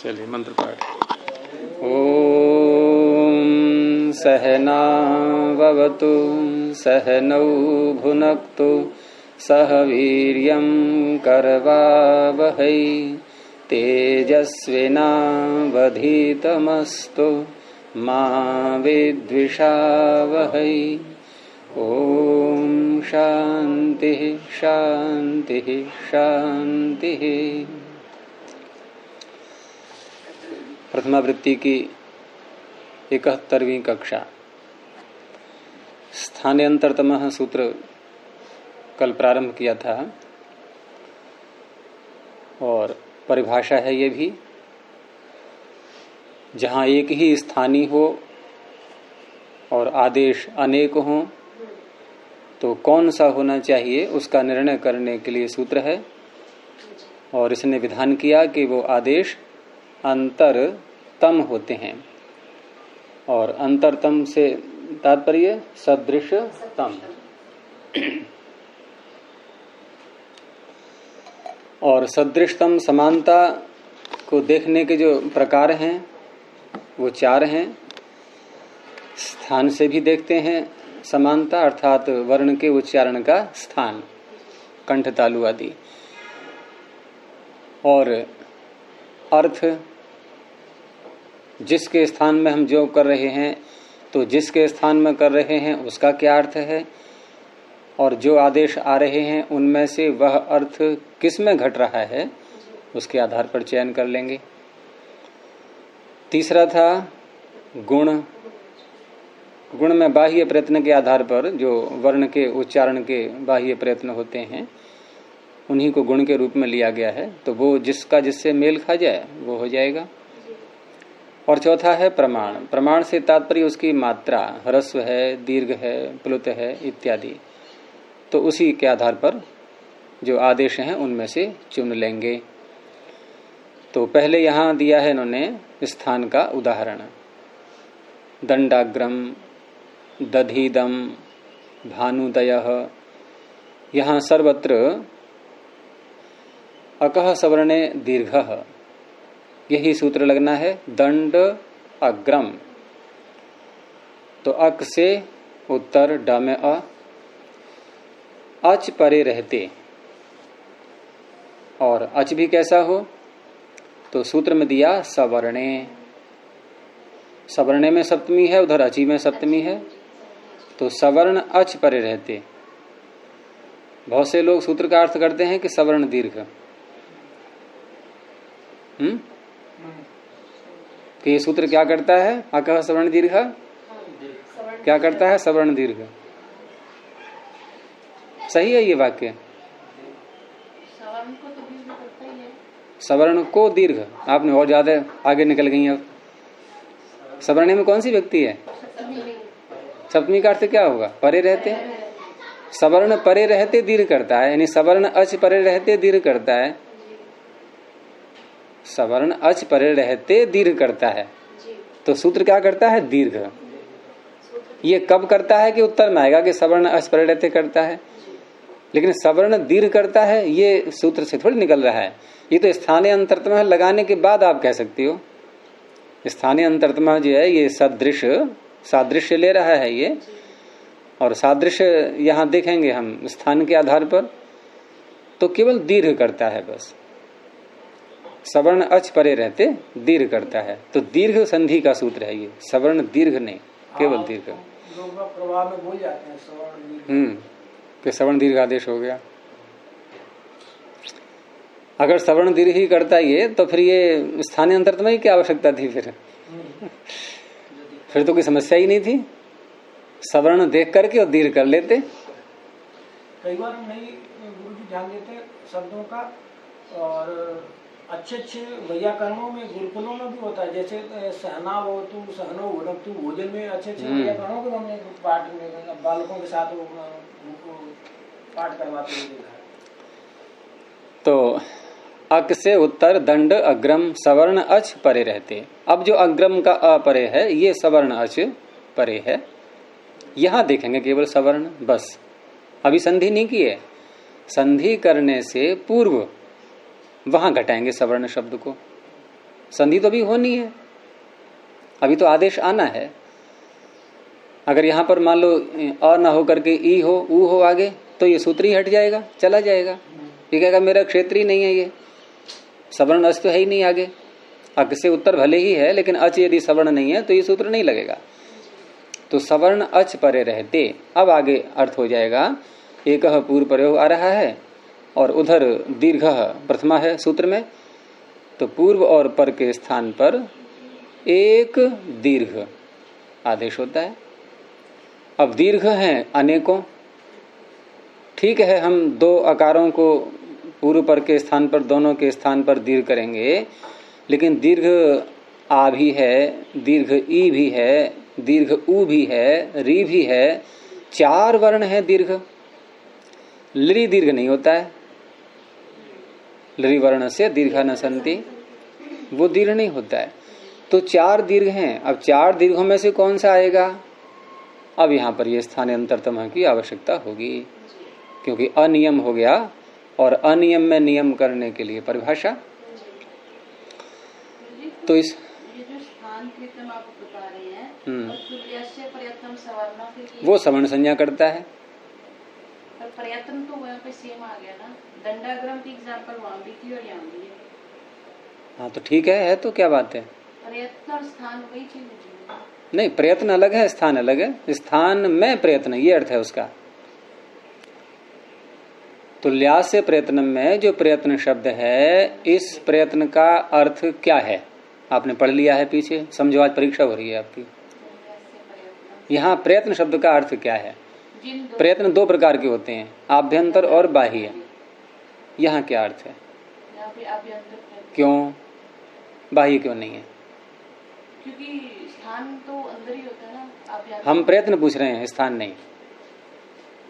चलिए मंत्र पाठ। ओम सहनावतु सहनौ भुनक्तु सह वीर्यं करवावहै तेजस्विनावधीतमस्तु मा विद्विषावहै। ओम शांति शांति शांति। प्रथमावृत्ति की 71वीं कक्षा। स्थान्यंतरतमः सूत्र कल प्रारंभ किया था और परिभाषा है ये भी, जहाँ एक ही स्थानीय हो और आदेश अनेक हों तो कौन सा होना चाहिए उसका निर्णय करने के लिए सूत्र है। और इसने विधान किया कि वो आदेश अंतरतम होते हैं और अंतरतम से तात्पर्य सदृशतम। और सदृशतम समानता को देखने के जो प्रकार हैं वो 4 हैं। स्थान से भी देखते हैं समानता, अर्थात वर्ण के उच्चारण का स्थान, कंठ तालु आदि। और अर्थ, जिसके स्थान में हम जो कर रहे हैं तो जिसके स्थान में कर रहे हैं उसका क्या अर्थ है, और जो आदेश आ रहे हैं उनमें से वह अर्थ किस में घट रहा है उसके आधार पर चयन कर लेंगे। तीसरा था गुण। गुण में बाह्य प्रयत्न के आधार पर जो वर्ण के उच्चारण के बाह्य प्रयत्न होते हैं उन्हीं को गुण के रूप में लिया गया है, तो वो जिसका जिससे मेल खा जाए वो हो जाएगा। और चौथा है प्रमाण। प्रमाण से तात्पर्य उसकी मात्रा, ह्रस्व है, दीर्घ है, प्लुत है इत्यादि। तो उसी के आधार पर जो आदेश हैं उनमें से चुन लेंगे। तो पहले यहाँ दिया है इन्होंने स्थान का उदाहरण। दंडाग्रम, दधीदम, भानुदयः। यहाँ सर्वत्र अकः सवर्णे दीर्घः, यही सूत्र लगना है। दंड अग्रम, तो अक से उत्तर ड में अ, अच परे रहते। और अच भी कैसा हो तो सूत्र में दिया सवर्णे। सवर्णे में सप्तमी है, उधर अची में सप्तमी है, तो सवर्ण अच परे रहते। बहुत से लोग सूत्र का अर्थ करते हैं कि सवर्ण दीर्घ, कि ये सूत्र क्या करता है, अकः सवर्ण दीर्घ क्या करता है, सवर्ण दीर्घ। सही है ये वाक्य, सवर्ण को दीर्घ। आपने और ज्यादा आगे निकल गई। अब सवर्णे में कौन सी व्यक्ति है, सप्तमी का अर्थ क्या होगा, परे रहते। सवर्ण परे रहते दीर्घ करता है, यानी सवर्ण अच परे रहते दीर्घ करता है। सवर्ण अच परे रहते दीर्घ करता है, तो सूत्र क्या करता है, दीर्घ। ये कब करता है कि उत्तर में आएगा कि सवर्ण अच परे रहते करता है, लेकिन सवर्ण दीर्घ करता है ये सूत्र से थोड़ी निकल रहा है। ये तो स्थानीय अंतरतम लगाने के बाद आप कह सकती हो। स्थानीय अंतरतम जो है ये सदृश, सादृश्य ले रहा है ये, और सादृश्य यहाँ देखेंगे हम स्थान के आधार पर, तो केवल दीर्घ करता है बस। सवर्ण अच परे रहते दीर्घ करता है, तो दीर्घ संधि का सूत्र है ये, सवर्ण दीर्घ नहीं, केवल दीर्घ। प्रभाव में भूल जाते हैं सवर्ण, कि सवर्ण दीर्घ आदेश हो गया। अगर सवर्ण दीर्घ ही करता ये तो फिर ये स्थानीय अंतरतम ही क्या आवश्यकता थी फिर तो कोई समस्या ही नहीं थी। सवर्ण देख करके और दीर्घ कर लेते। कई बार नहीं गुरुजी ध्यान देते शब्दों का, और अच्छे अच्छे व्याकरणों में गुरुकुलों में भी होता है, जैसे सहना वो तू सहनो भुनक्तु, भोजन में अच्छे अच्छे व्याकरणों को हमने पाठ में बालकों के साथ पाठ करवाते हुए देखा है। तो अक से उत्तर दंड अग्रम सवर्ण अच परे रहते। अब जो अग्रम का अ परे है ये सवर्ण अच परे है, यहां देखेंगे केवल सवर्ण बस। अभी संधि नहीं की है, संधि करने से पूर्व वहां घटाएंगे सवर्ण शब्द को। संधि तो अभी होनी है, अभी तो आदेश आना है। अगर यहाँ पर मान लो अ ना हो करके ई हो, ऊ हो आगे, तो ये सूत्र ही हट जाएगा, चला जाएगा। ये कहेगा मेरा क्षेत्र ही नहीं है, ये सवर्ण अच तो है ही नहीं आगे। अक से उत्तर भले ही है, लेकिन अच यदि सवर्ण नहीं है तो ये सूत्र नहीं लगेगा। तो सवर्ण अच परे रहते, अब आगे अर्थ हो जाएगा। एक पूर्व प्रयोग आ रहा है और उधर दीर्घ प्रथमा है सूत्र में, तो पूर्व और पर के स्थान पर एक दीर्घ आदेश होता है। अब दीर्घ हैं अनेकों, ठीक है, हम दो अकारों को पूर्व पर के स्थान पर, दोनों के स्थान पर दीर्घ करेंगे, लेकिन दीर्घ आ भी है, दीर्घ ई भी है, दीर्घ ऊ भी है, री भी है, 4 वर्ण है दीर्घ। लृ दीर्घ नहीं होता है, लृ वर्ण से दीर्घा न संति, वो दीर्घ नहीं होता है। तो 4 दीर्घ हैं। अब 4 दीर्घों में से कौन सा आएगा? अब यहां पर ये स्थानांतरतम की आवश्यकता होगी, क्योंकि अनियम हो गया और अनियम में नियम करने के लिए परिभाषा। तो इस ये जो स्थान कृतम आप बता रहे हैं, और तुल्यस्य प्रयत्नम सवर्णा, फिर वो सवर्ण संज्ञा करता है। पर प्रयत्न तो वहाँ पे सेम आ गया ना, दंडाग्रम की एग्जांपल वहाँ भी थी और यहाँ भी है। हाँ तो ठीक है तो क्या बात है? प्रयत्न और स्थान वही चीज है। नहीं, प्रयत्न अलग है, स्थान अलग है। स्थान में प्रयत्न, ये अर्थ है उसका। तुल्यास्य प्रयत्न में जो प्रयत्न शब्द है, इस प्रयत्न का अर्थ क्या है आपने पढ़ लिया है पीछे, समझो आज परीक्षा हो रही है आपकी। यहाँ प्रयत्न शब्द का अर्थ क्या है? प्रयत्न 2 प्रकार के होते हैं, आभ्यंतर और बाह्य। यहाँ क्या अर्थ है? क्यों बाह्य क्यों नहीं है? क्योंकि स्थान तो अंदर ही होता है ना। हम प्रयत्न पूछ रहे हैं, स्थान नहीं।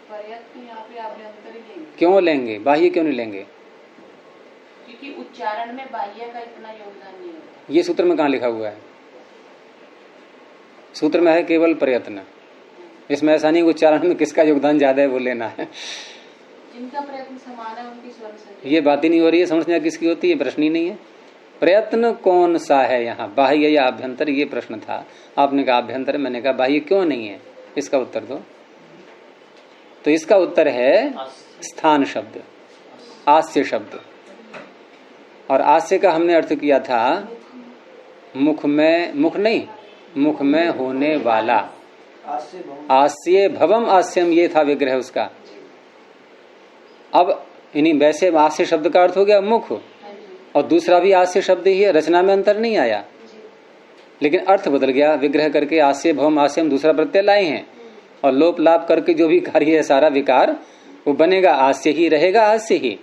प्रयत्न यहाँ पे आभ्यंतर ही लेंगे। क्यों लेंगे, बाह्य क्यों नहीं लेंगे? क्योंकि उच्चारण में बाह्य का इतना योगदान नहीं होता। ये सूत्र में कहाँ लिखा हुआ है? सूत्र में है केवल प्रयत्न। इसमें ऐसा नहीं उच्चारण में किसका योगदान ज्यादा है वो लेना है। जिनका प्रयत्न समान है उनकी स्वर संज्ञा। ये बात ही नहीं हो रही है, समझना किसकी होती है, प्रश्न ही नहीं है। प्रयत्न कौन सा है यहाँ, बाह्य या आभ्यंतर, ये प्रश्न था। आपने कहा आभ्यंतर, मैंने कहा बाह्य क्यों नहीं है, इसका उत्तर दो। तो इसका उत्तर है स्थान शब्द, आस्य शब्द। और आस्य का हमने अर्थ किया था मुख में, मुख नहीं, मुख में होने वाला। आस्य भवम आस्यम, ये था विग्रह उसका। अब इन्हीं वैसे आस्य शब्द का अर्थ हो गया मुख, और दूसरा भी आस्य शब्द ही है, रचना में अंतर नहीं आया, लेकिन अर्थ बदल गया। विग्रह करके आस्य भवम आस्यम दूसरा प्रत्यय लाए हैं, और लोप लाप करके जो भी कार्य है सारा विकार वो बनेगा, आस्य ही रहेगा, आस्य ही।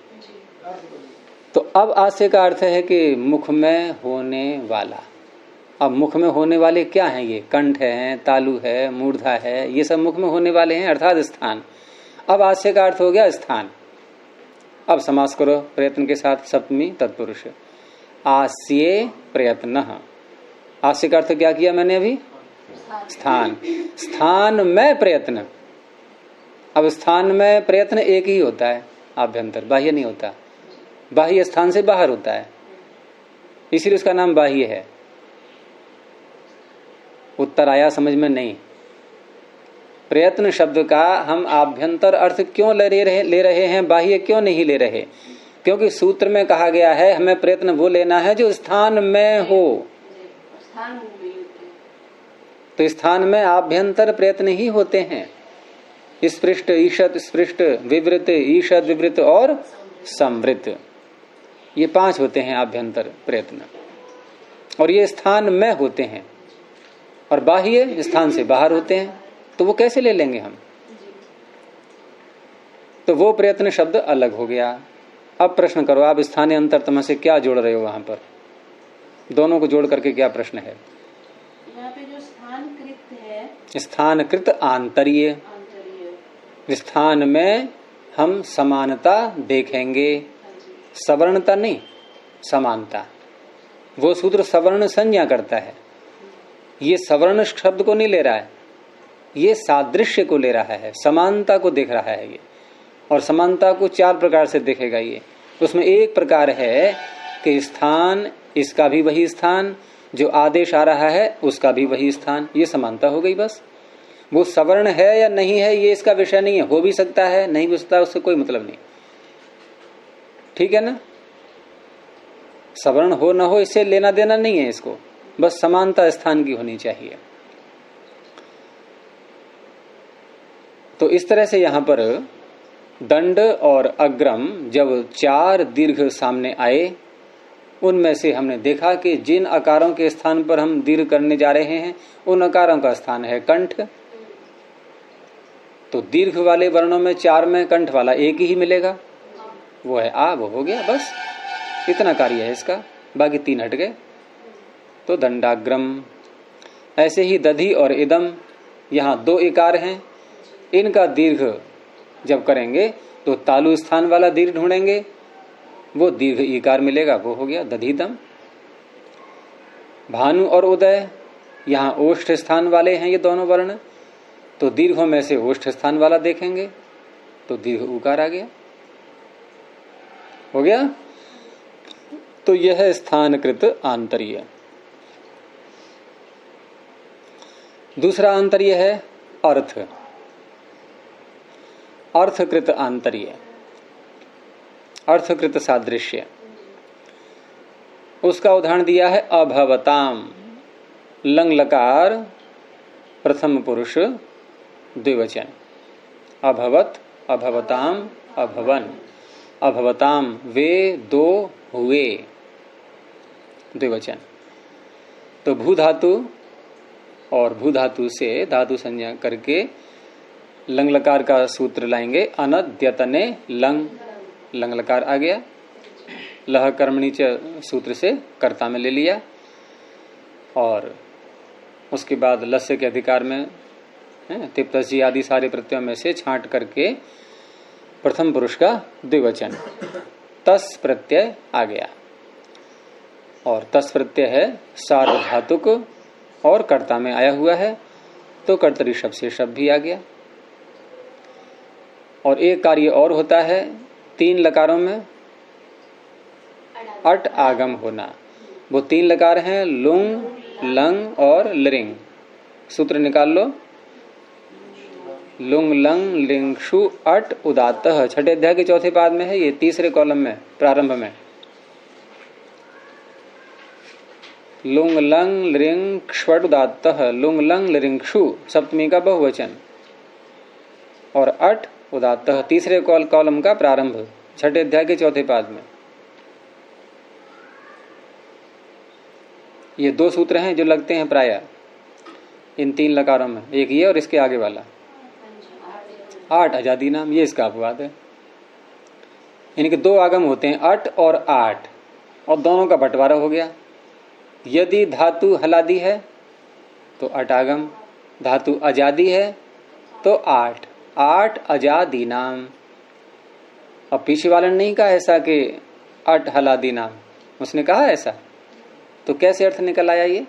तो अब आस्य का अर्थ है कि मुख में होने वाला। अब मुख में होने वाले क्या हैं? ये कंठ है, तालु है, मूर्धा है, ये सब मुख में होने वाले हैं, अर्थात स्थान। अब आस्य का अर्थ हो गया स्थान। अब समास करो प्रयत्न के साथ, सप्तमी तत्पुरुष, आस्ये प्रयत्न। आस्य का अर्थ क्या किया मैंने अभी? स्थान। स्थान में प्रयत्न। अब स्थान में प्रयत्न एक ही होता है, आभ्यंतर, बाह्य नहीं होता। बाह्य स्थान से बाहर होता है, इसीलिए उसका नाम बाह्य है। उत्तर आया समझ में? नहीं। प्रयत्न शब्द का हम आभ्यंतर अर्थ क्यों ले रहे हैं, बाह्य क्यों नहीं ले रहे? क्योंकि सूत्र में कहा गया है हमें प्रयत्न वो लेना है जो स्थान में हो। तो स्थान में आभ्यंतर प्रयत्न ही होते हैं। स्पृष्ट, ईशत, स्पृष्ट, विवृत, ईशत, विवृत और संवृत, ये 5 होते हैं आभ्यंतर प्रयत्न, और ये स्थान में होते हैं, और बाह्य स्थान से बाहर होते हैं। तो वो कैसे ले लेंगे हम? तो वो प्रयत्न शब्द अलग हो गया। अब प्रश्न करो आप, स्थानीय अंतरतम से क्या जोड़ रहे हो वहां पर? दोनों को जोड़ करके क्या प्रश्न है? यहाँ पे जो स्थान कृत है, स्थान कृत आंतर्य, स्थान में हम समानता देखेंगे, सवर्णता नहीं, समानता। वो सूत्र सवर्ण संज्ञा करता है, ये सवर्ण शब्द को नहीं ले रहा है, ये सादृश्य को ले रहा है, समानता को देख रहा है ये। और समानता को 4 प्रकार से देखेगा ये। उसमें एक प्रकार है कि स्थान इसका भी वही स्थान, जो आदेश आ रहा है उसका भी वही स्थान, ये समानता हो गई। बस वो सवर्ण है या नहीं है ये इसका विषय नहीं है, हो भी सकता है नहीं भी सकता, उससे कोई मतलब नहीं। ठीक है ना, सवर्ण हो ना हो इससे लेना देना नहीं है इसको, बस समानता स्थान की होनी चाहिए। तो इस तरह से यहां पर दंड और अग्रम जब 4 दीर्घ सामने आए, उनमें से हमने देखा कि जिन आकारों के स्थान पर हम दीर्घ करने जा रहे हैं उन आकारों का स्थान है कंठ। तो दीर्घ वाले वर्णों में 4 में कंठ वाला एक ही मिलेगा, वो है आ, वो हो गया, बस इतना कार्य है इसका, बाकी 3 हट गए। तो दंडाग्रम। ऐसे ही दधि और इदम, यहाँ 2 इकार हैं, इनका दीर्घ जब करेंगे तो तालु स्थान वाला दीर्घ ढूंढेंगे, वो दीर्घ इकार मिलेगा, वो हो गया दधिदम। भानु और उदय, यहाँ ओष्ठ स्थान वाले हैं ये दोनों वर्ण, तो दीर्घों में से ओष्ठ स्थान वाला देखेंगे तो दीर्घ उकार आ गया, हो गया। तो यह स्थानकृत आंतर्य। दूसरा आंतर्य है अर्थ, अर्थकृत आंतर्य, अर्थकृत सादृश्य। उसका उदाहरण दिया है अभवताम, लंग लकार प्रथम पुरुष द्विवचन, अभवत, अभवताम, अभवन, अभवताम वे 2 हुए, द्विवचन। तो भू धातु और भू धातु से धातु संज्ञा करके लंग लकार का सूत्र लाएंगे, अनद्यतने लंग, लंग लकार आ गया। लह कर्मणि च सूत्र से कर्ता में ले लिया, और उसके बाद लस्य के अधिकार में तिप्तसी आदि सारे प्रत्ययों में से छांट करके प्रथम पुरुष का द्विवचन तस् प्रत्यय आ गया, और तस् प्रत्यय है सार्वधातुक और कर्ता में आया हुआ है, तो कर्तरी शब्द से शब्द भी आ गया। और एक कार्य और होता है 3 लकारों में अट आगम होना। वो 3 लकार हैं लुंग, लंग और लृंग। सूत्र निकाल लो, लुंग लंग लिंगशु अट उदात्तः, छठे अध्याय के चौथे पाद में है ये, तीसरे कॉलम में प्रारंभ में। लुंग लंग लृंग क्ष्वट उदात्तः, लुंग लंग लृंगशु सप्तमी का बहुवचन, और अट उदात्तः तीसरे कॉलम का प्रारंभ, छठे अध्याय के चौथे पाद में। ये 2 सूत्र हैं जो लगते हैं प्रायः इन 3 लकारों में, एक ये और इसके आगे वाला 8 आजादी नाम, ये इसका अपवाद है। इनके 2 आगम होते हैं अट और आठ, और दोनों का बंटवारा हो गया। यदि धातु हलादी है तो अट आगम, धातु अजादी है तो 8, 8 अजादी नाम। अब पीछे वाले ने नहीं कहा ऐसा कि अट हलादी नाम, उसने कहा ऐसा, तो कैसे अर्थ निकल आया ये?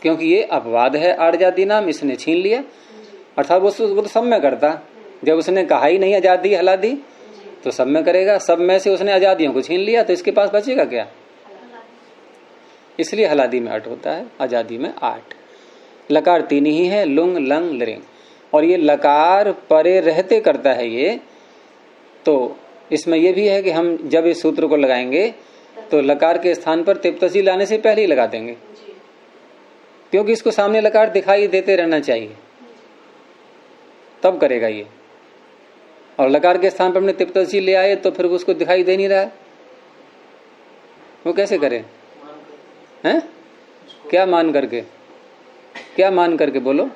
क्योंकि ये अपवाद है आजादी नाम, इसने छीन लिया, अर्थात वो तो सब में करता। जब उसने कहा ही नहीं आजादी हलादी तो सब में करेगा, सब में से उसने आजादियों को छीन लिया, तो इसके पास बचेगा क्या? इसलिए हलादी में 8 होता है, आजादी में 8। लकार 3 ही है, लुंग लंग लृंग, और ये लकार परे रहते करता है ये। तो इसमें यह भी है कि हम जब इस सूत्र को लगाएंगे तो लकार के स्थान पर तिप्तसी लाने से पहले ही लगा देंगे, क्योंकि इसको सामने लकार दिखाई देते रहना चाहिए, तब करेगा ये। और लकार के स्थान पर हमने तिप्तसी ले आए तो फिर उसको दिखाई दे नहीं रहा है, वो कैसे करे? हैं? क्या मान करके, क्या मान करके बोलो,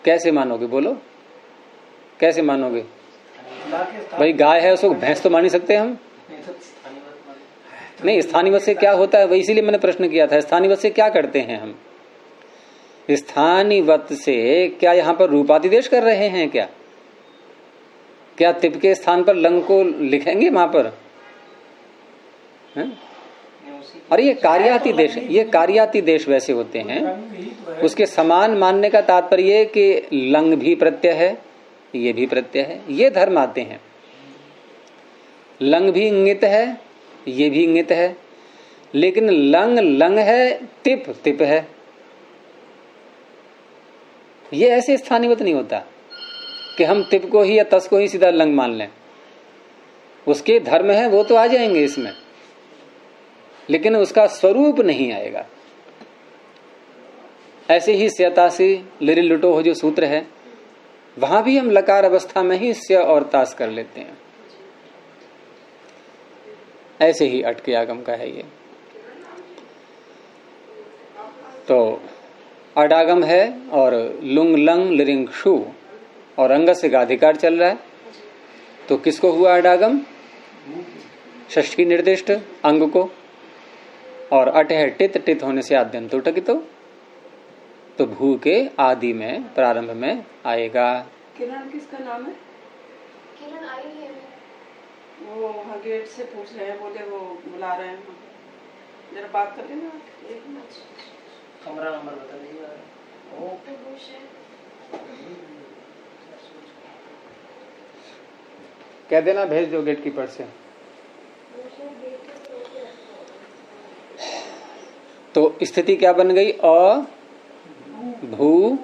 कैसे मानोगे? बोलो कैसे मानोगे? भाई गाय है, उसको भैंस तो मान नहीं सकते हम? नहीं, स्थानीवत से क्या होता है वही, इसीलिए मैंने प्रश्न किया था, स्थानीवत से क्या करते हैं हम? स्थानीवत से क्या यहाँ पर रूपातिदेश कर रहे हैं क्या? क्या तिप के स्थान पर लंग को लिखेंगे वहां पर? अरे ये कार्यातिदेश, ये कार्यातिदेश वैसे होते हैं, उसके समान मानने का तात्पर्य कि लंग भी प्रत्यय है, ये भी प्रत्यय है, ये धर्म आते हैं। लंग भी इंगित है, ये भी इंगित है, लेकिन लंग लंग है, तिप तिप है। ये ऐसे स्थानीयवत नहीं होता कि हम तिप को ही या तस को ही सीधा लंग मान लें। उसके धर्म है वो तो आ जाएंगे इसमें, लेकिन उसका स्वरूप नहीं आएगा। ऐसे ही स्यतासी लिरि लुटो हो जो सूत्र है, वहां भी हम लकार अवस्था में ही स्य और तास कर लेते हैं। ऐसे ही अटके आगम का है ये। तो अडागम है और लुंग लंग लिरिंग शु और अंग से गाधिकार चल रहा है। तो किसको हुआ अडागम? षष्ठी निर्दिष्ट अंग को। और अट है टित, टित होने से आद्यंत टकितो, तो भू के आदि में प्रारंभ में आएगा। किरण किसका नाम है? किरण आई है, वो वहाँ गेट से पूछ रहे हैं, बोले वो बुला रहे हैं, जरा बात कर लेना। कमरा नंबर बता दीजिए। कह देना भेज दो गेट कीपर से। तो स्थिति क्या बन गई? अ भू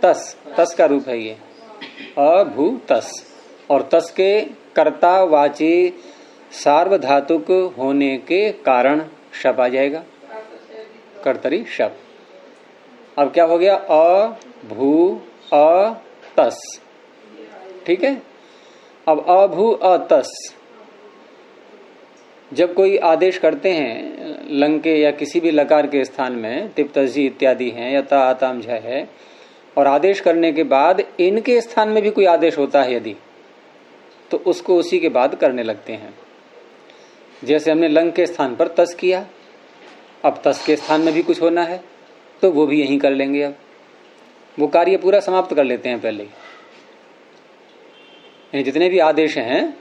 तस, तस का रूप है ये, अ भू तस। और तस के कर्ता वाची सार्वधातुक होने के कारण शप आ जाएगा, कर्तरी शप। अब क्या हो गया? अ भू अ तस, ठीक है। अब अ भू अ तस, जब कोई आदेश करते हैं लंग के या किसी भी लकार के स्थान में, तिप तजी इत्यादि हैं या ता आताम झ है, और आदेश करने के बाद इनके स्थान में भी कोई आदेश होता है यदि, तो उसको उसी के बाद करने लगते हैं। जैसे हमने लंग के स्थान पर तस किया, अब तस के स्थान में भी कुछ होना है तो वो भी यहीं कर लेंगे। अब वो कार्य पूरा समाप्त कर लेते हैं पहले। यानी जितने भी आदेश हैं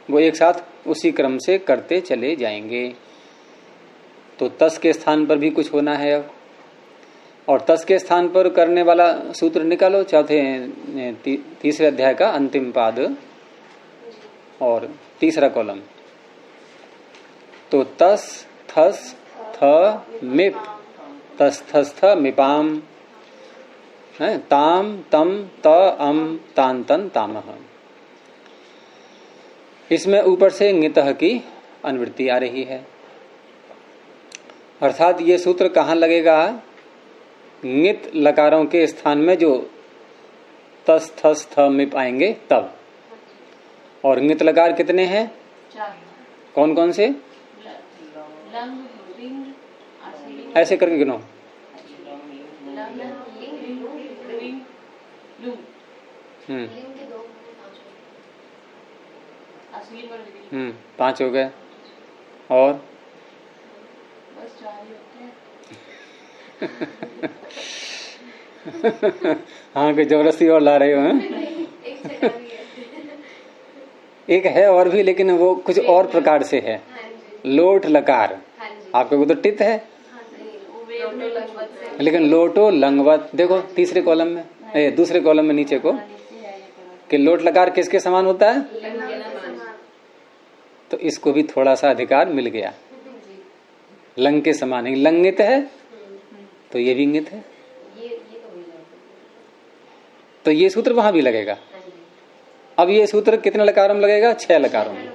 वो एक साथ उसी क्रम से करते चले जाएंगे। तो तस के स्थान पर भी कुछ होना है अब, और तस के स्थान पर करने वाला सूत्र निकालो, चौथे तीसरे अध्याय का अंतिम पाद और तीसरा कॉलम। तो तस थस थ मिप, तस थस थ मिपाम, ताम तम त अम तान तन तामह। इसमें ऊपर से ङितः की अनुवृत्ति आ रही है, अर्थात ये सूत्र कहाँ लगेगा? ङित लकारों के स्थान में जो तस थस थ मिप आएंगे तब। और ङित लकार कितने हैं? कौन कौन से? ऐसे करके गिनो। पांच हो गए, और बस 4 ही होते हैं। हाँ, कोई जबरदस्ती और ला रहे हो हैं? एक है और भी, लेकिन वो कुछ और प्रकार से है। लोट लकार, आपके को तो टित है, लेकिन लोटो लंगवत। देखो तीसरे कॉलम में, दूसरे कॉलम में नीचे को, कि लोट लकार किसके समान होता है? तो इसको भी थोड़ा सा अधिकार मिल गया, लंग के समान है। लंगित है तो ये भी इंगित है, तो ये सूत्र वहां भी लगेगा। अब ये सूत्र कितने लकारों में लगेगा? 6 लकारों में,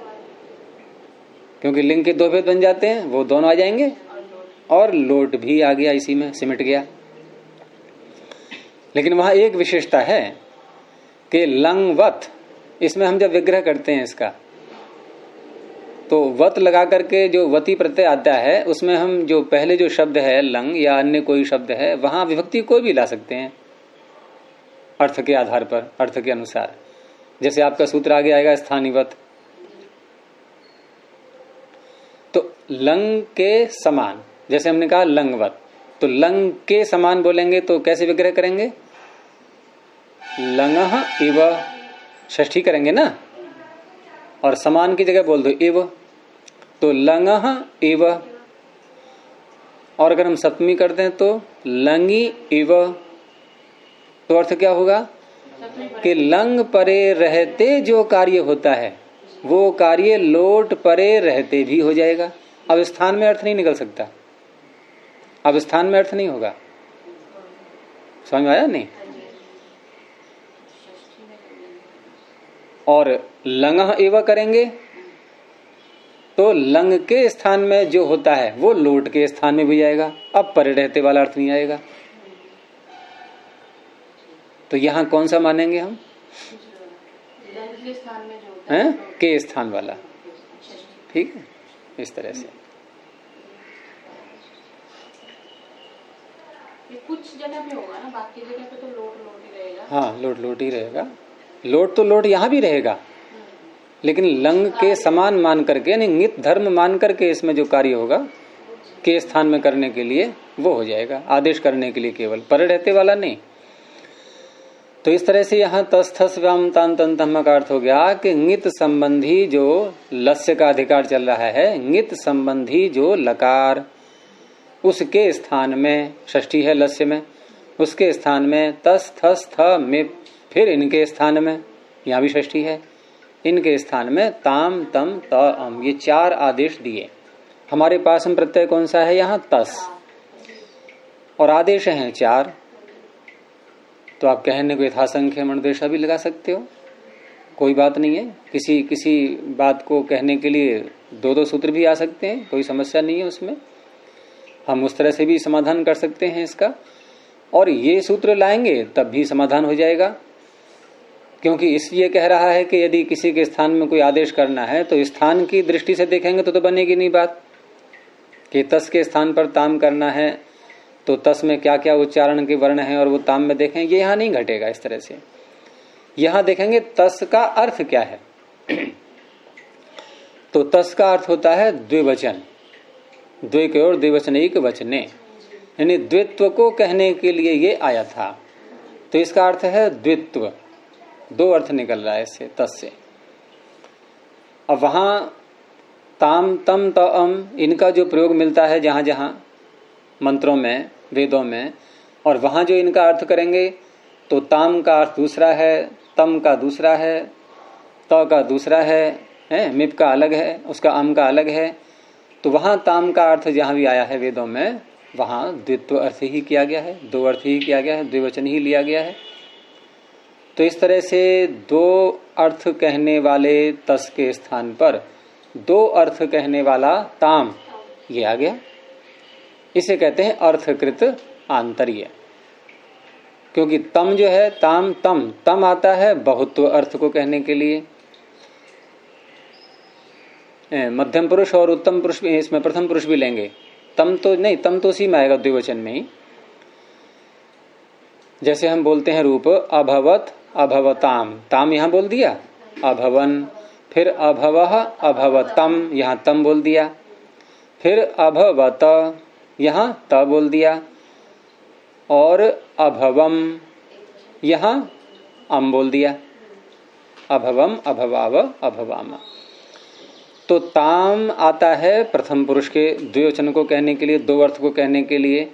क्योंकि लिंग के 2 भेद बन जाते हैं, वो दोनों आ जाएंगे, और लोट भी आ गया, इसी में सिमट गया। लेकिन वहां एक विशेषता है कि लंगवत, इसमें हम जब विग्रह करते हैं इसका, तो वत लगा करके जो वती प्रत्यय आता है, उसमें हम जो पहले जो शब्द है लंग या अन्य कोई शब्द है, वहां विभक्ति कोई भी ला सकते हैं अर्थ के आधार पर, अर्थ के अनुसार। जैसे आपका सूत्र आगे आएगा स्थानीवत, तो लंग के समान, जैसे हमने कहा लंगवत, तो लंग के समान बोलेंगे तो कैसे विग्रह करेंगे? लंगः इव, षष्ठी करेंगे ना, और समान की जगह बोल दो इव, तो लंगः इव। और अगर हम सप्तमी करते हैं तो लंगी इव, तो अर्थ क्या होगा? कि लंग परे रहते जो कार्य होता है वो कार्य लोट परे रहते भी हो जाएगा। अब स्थान में अर्थ नहीं निकल सकता, अब स्थान में अर्थ नहीं होगा। समझ में आया नहीं? और लंग एवं करेंगे तो लंग के स्थान में जो होता है वो लोट के स्थान में भी जाएगा। अब परे रहते वाला अर्थ नहीं आएगा। तो यहां कौन सा मानेंगे हम? के स्थान में जो होता हैं? के स्थान वाला। ठीक है, इस तरह से ये कुछ जगह पे होगा ना, बाकी जगह पे तो लोट लोट ही रहेगा। हाँ, लोट लोट ही रहेगा। लोट तो लोट यहां भी रहेगा, लेकिन लंग के समान मान करके, यानी नित धर्म मान करके इसमें जो कार्य होगा के स्थान में करने के लिए वो हो जाएगा, आदेश करने के लिए केवल, पर रहते वाला नहीं। तो इस तरह से यहाँ तस थस व्याम तान तन तम का अर्थ हो गया कि नित संबंधी जो लस्य का अधिकार चल रहा है, नित संबंधी जो लकार उसके स्थान में, षष्ठी है लस्य में, उसके स्थान में तस थस थ में, फिर इनके स्थान में, यहाँ भी षष्ठी है, इनके स्थान में ताम तम त अम, ये चार आदेश दिए। हमारे पास हम प्रत्यय कौन सा है? यहाँ तस, और आदेश हैं चार। तो आप कहने को यथासंख्य मणदेशा भी लगा सकते हो, कोई बात नहीं है। किसी बात को कहने के लिए दो दो सूत्र भी आ सकते हैं, कोई समस्या नहीं है उसमें। हम उस तरह से भी समाधान कर सकते हैं इसका, और ये सूत्र लाएंगे तब भी समाधान हो जाएगा। क्योंकि इसलिए कह रहा है कि यदि किसी के स्थान में कोई आदेश करना है तो स्थान की दृष्टि से देखेंगे तो बनेगी नहीं बात कि तस के स्थान पर ताम करना है तो तस में क्या क्या उच्चारण के वर्ण हैं और वो ताम में देखेंगे, यहाँ नहीं घटेगा इस तरह से। यहाँ देखेंगे तस का अर्थ क्या है। तो तस का अर्थ होता है द्विवचन, द्वे के और द्विवचन एक वचने, यानी द्वित्व को कहने के लिए ये आया था। तो इसका अर्थ है द्वित्व, दो अर्थ निकल रहा है इससे, तस से। अब वहां ताम तम तम इनका जो प्रयोग मिलता है जहां जहां मंत्रों में, वेदों में, और वहां जो इनका अर्थ करेंगे तो ताम का अर्थ दूसरा है, तम का दूसरा है, त का दूसरा है, मिप का अलग है, उसका अम का अलग है। तो वहां ताम का अर्थ जहां भी आया है वेदों में वहां द्वित्व अर्थ ही किया गया है, दो अर्थ ही किया गया है, द्विवचन ही लिया गया है। तो इस तरह से दो अर्थ कहने वाले तस के स्थान पर दो अर्थ कहने वाला ताम ये आ गया। इसे कहते हैं अर्थकृत आंतर्य। क्योंकि तम जो है, ताम तम, तम आता है बहुत्व अर्थ को कहने के लिए। मध्यम पुरुष और उत्तम पुरुष भी, इसमें प्रथम पुरुष भी लेंगे। तम तो नहीं, तम तो उसी में आएगा द्विवचन में ही। जैसे हम बोलते हैं रूप अभवत अभवताम, ताम यहां बोल दिया, अभवन, फिर अभवः अभवतम, यहां तम बोल दिया, फिर अभवत, यहां त बोल दिया, और अभवम, यहां अम बोल दिया, अभवम अभवाव अभवाम। तो ताम आता है प्रथम पुरुष के द्विवचन को कहने के लिए, दो अर्थ को कहने के लिए।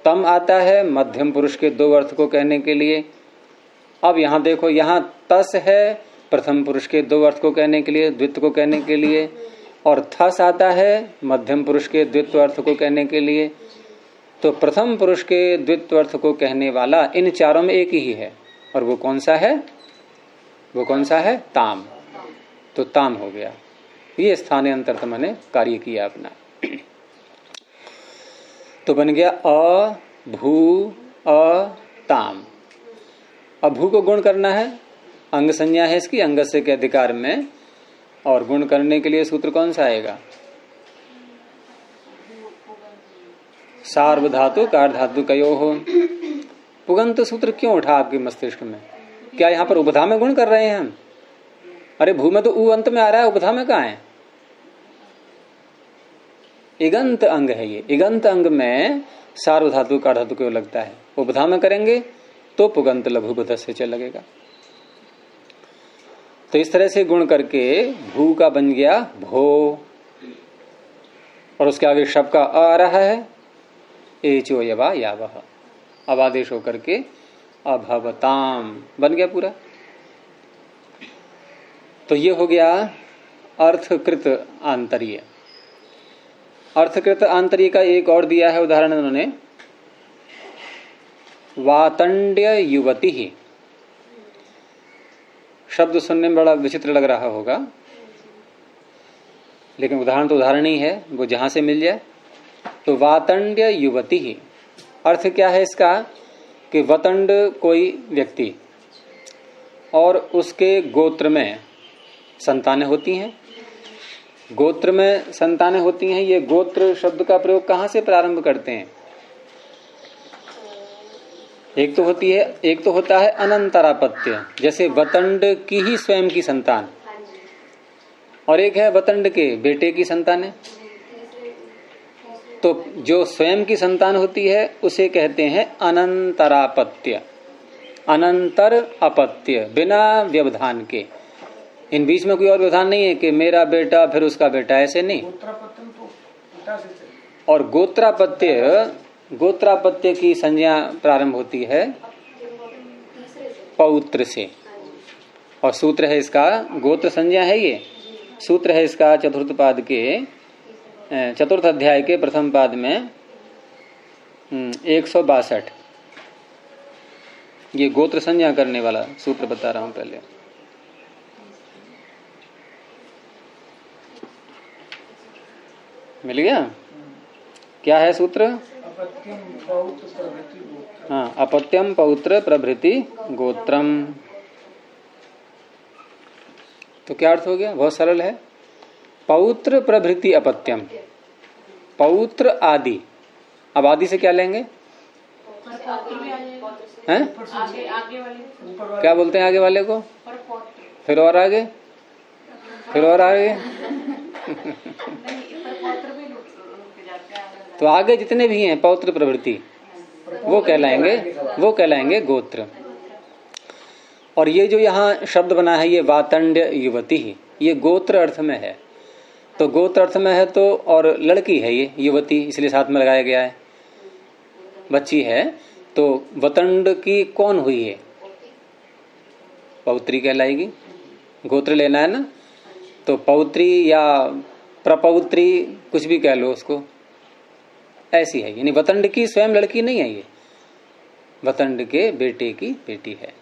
तम आता है मध्यम पुरुष के दो अर्थ को कहने के लिए। अब यहां देखो, यहां तस है प्रथम पुरुष के दो अर्थ को कहने के लिए, द्वित्व को कहने के लिए, और थस आता है मध्यम पुरुष के द्वित्व अर्थ को कहने के लिए। तो प्रथम पुरुष के द्वित्व अर्थ को कहने वाला इन चारों में एक ही है, और वो कौन सा है? वो कौन सा है? ताम। तो ताम हो गया। ये स्थानांतर मैंने कार्य किया अपना। तो बन गया अ भू अ ताम। अभू को गुण करना है, अंग संज्ञा है इसकी, अंगस्य के अधिकार में, और गुण करने के लिए सूत्र कौन सा आएगा? सार्वधातु कार धातु कयो हो। पुगंत सूत्र क्यों उठा आपके मस्तिष्क में? क्या यहाँ पर उपधा में गुण कर रहे हैं हम? अरे भू में तो उ अंत में आ रहा है, उपधा में कहाँ है? इगंत अंग है ये, इगंत अंग में सार्वधातु कार धातु क्यों लगता है? उपधा में करेंगे तो पुगंत लघु बुध से चल लगेगा। तो इस तरह से गुण करके भू का बन गया भो, और उसके आगे शब का अ आ रहा है, एचो यवा यावह। अब आदेश होकर के अभवताम, बन गया पूरा। तो ये हो गया अर्थकृत आंतर्य। अर्थकृत आंतर्य का एक और दिया है उदाहरण उन्होंने, वातंड्य युवती ही। शब्द सुनने में बड़ा विचित्र लग रहा होगा, लेकिन उदाहरण तो उदाहरण ही है, वो जहां से मिल जाए। तो वातंड्य युवती ही, अर्थ क्या है इसका कि वतंड कोई व्यक्ति और उसके गोत्र में संतानें होती हैं। गोत्र में संतानें होती हैं, ये गोत्र शब्द का प्रयोग कहां से प्रारंभ करते हैं? एक तो होता है अनंतरापत्य, जैसे वतंड की ही स्वयं की संतान, और एक है वतंड के बेटे की संतानें। तो जो स्वयं की संतान होती है उसे कहते हैं अनंतरापत्य, अनंतर अपत्य, बिना व्यवधान के। इन बीच में कोई और व्यवधान नहीं है कि मेरा बेटा फिर उसका बेटा, ऐसे नहीं। गोत्रापत्यम तो पिता से चले। और गोत्रापत्य की संज्ञा प्रारंभ होती है पौत्र से, और सूत्र है इसका, गोत्र संज्ञा है ये, सूत्र है इसका चतुर्थ पाद के, चतुर्थ अध्याय के प्रथम पाद में 162। ये गोत्र संज्ञा करने वाला सूत्र बता रहा हूं पहले। मिल गया? क्या है सूत्र? अपत्यम पौत्र प्रभृति गोत्र। हाँ, अपत्यम पौत्र प्रभृति गोत्रम। तो क्या अर्थ हो गया? बहुत सरल है। पौत्र प्रभृति अपत्यम, पौत्र आदि। अब आदि से क्या लेंगे? हैं? आगे वाले क्या बोलते हैं आगे वाले को? फिर और आगे, फिर और आगे। तो आगे जितने भी हैं पौत्र प्रवृत्ति, वो कहलाएंगे गोत्र। और ये जो यहाँ शब्द बना है ये वातंड्य युवती ही, ये गोत्र अर्थ में है। तो गोत्र अर्थ में है तो, और लड़की है ये युवती, इसलिए साथ में लगाया गया है, बच्ची है। तो वतंड की कौन हुई है? पौत्री कहलाएगी। गोत्र लेना है ना, तो पौत्री या प्रपौत्री कुछ भी कह लो उसको, ऐसी है। यानी वतंड की स्वयं लड़की नहीं है, ये वतंड के बेटे की बेटी है।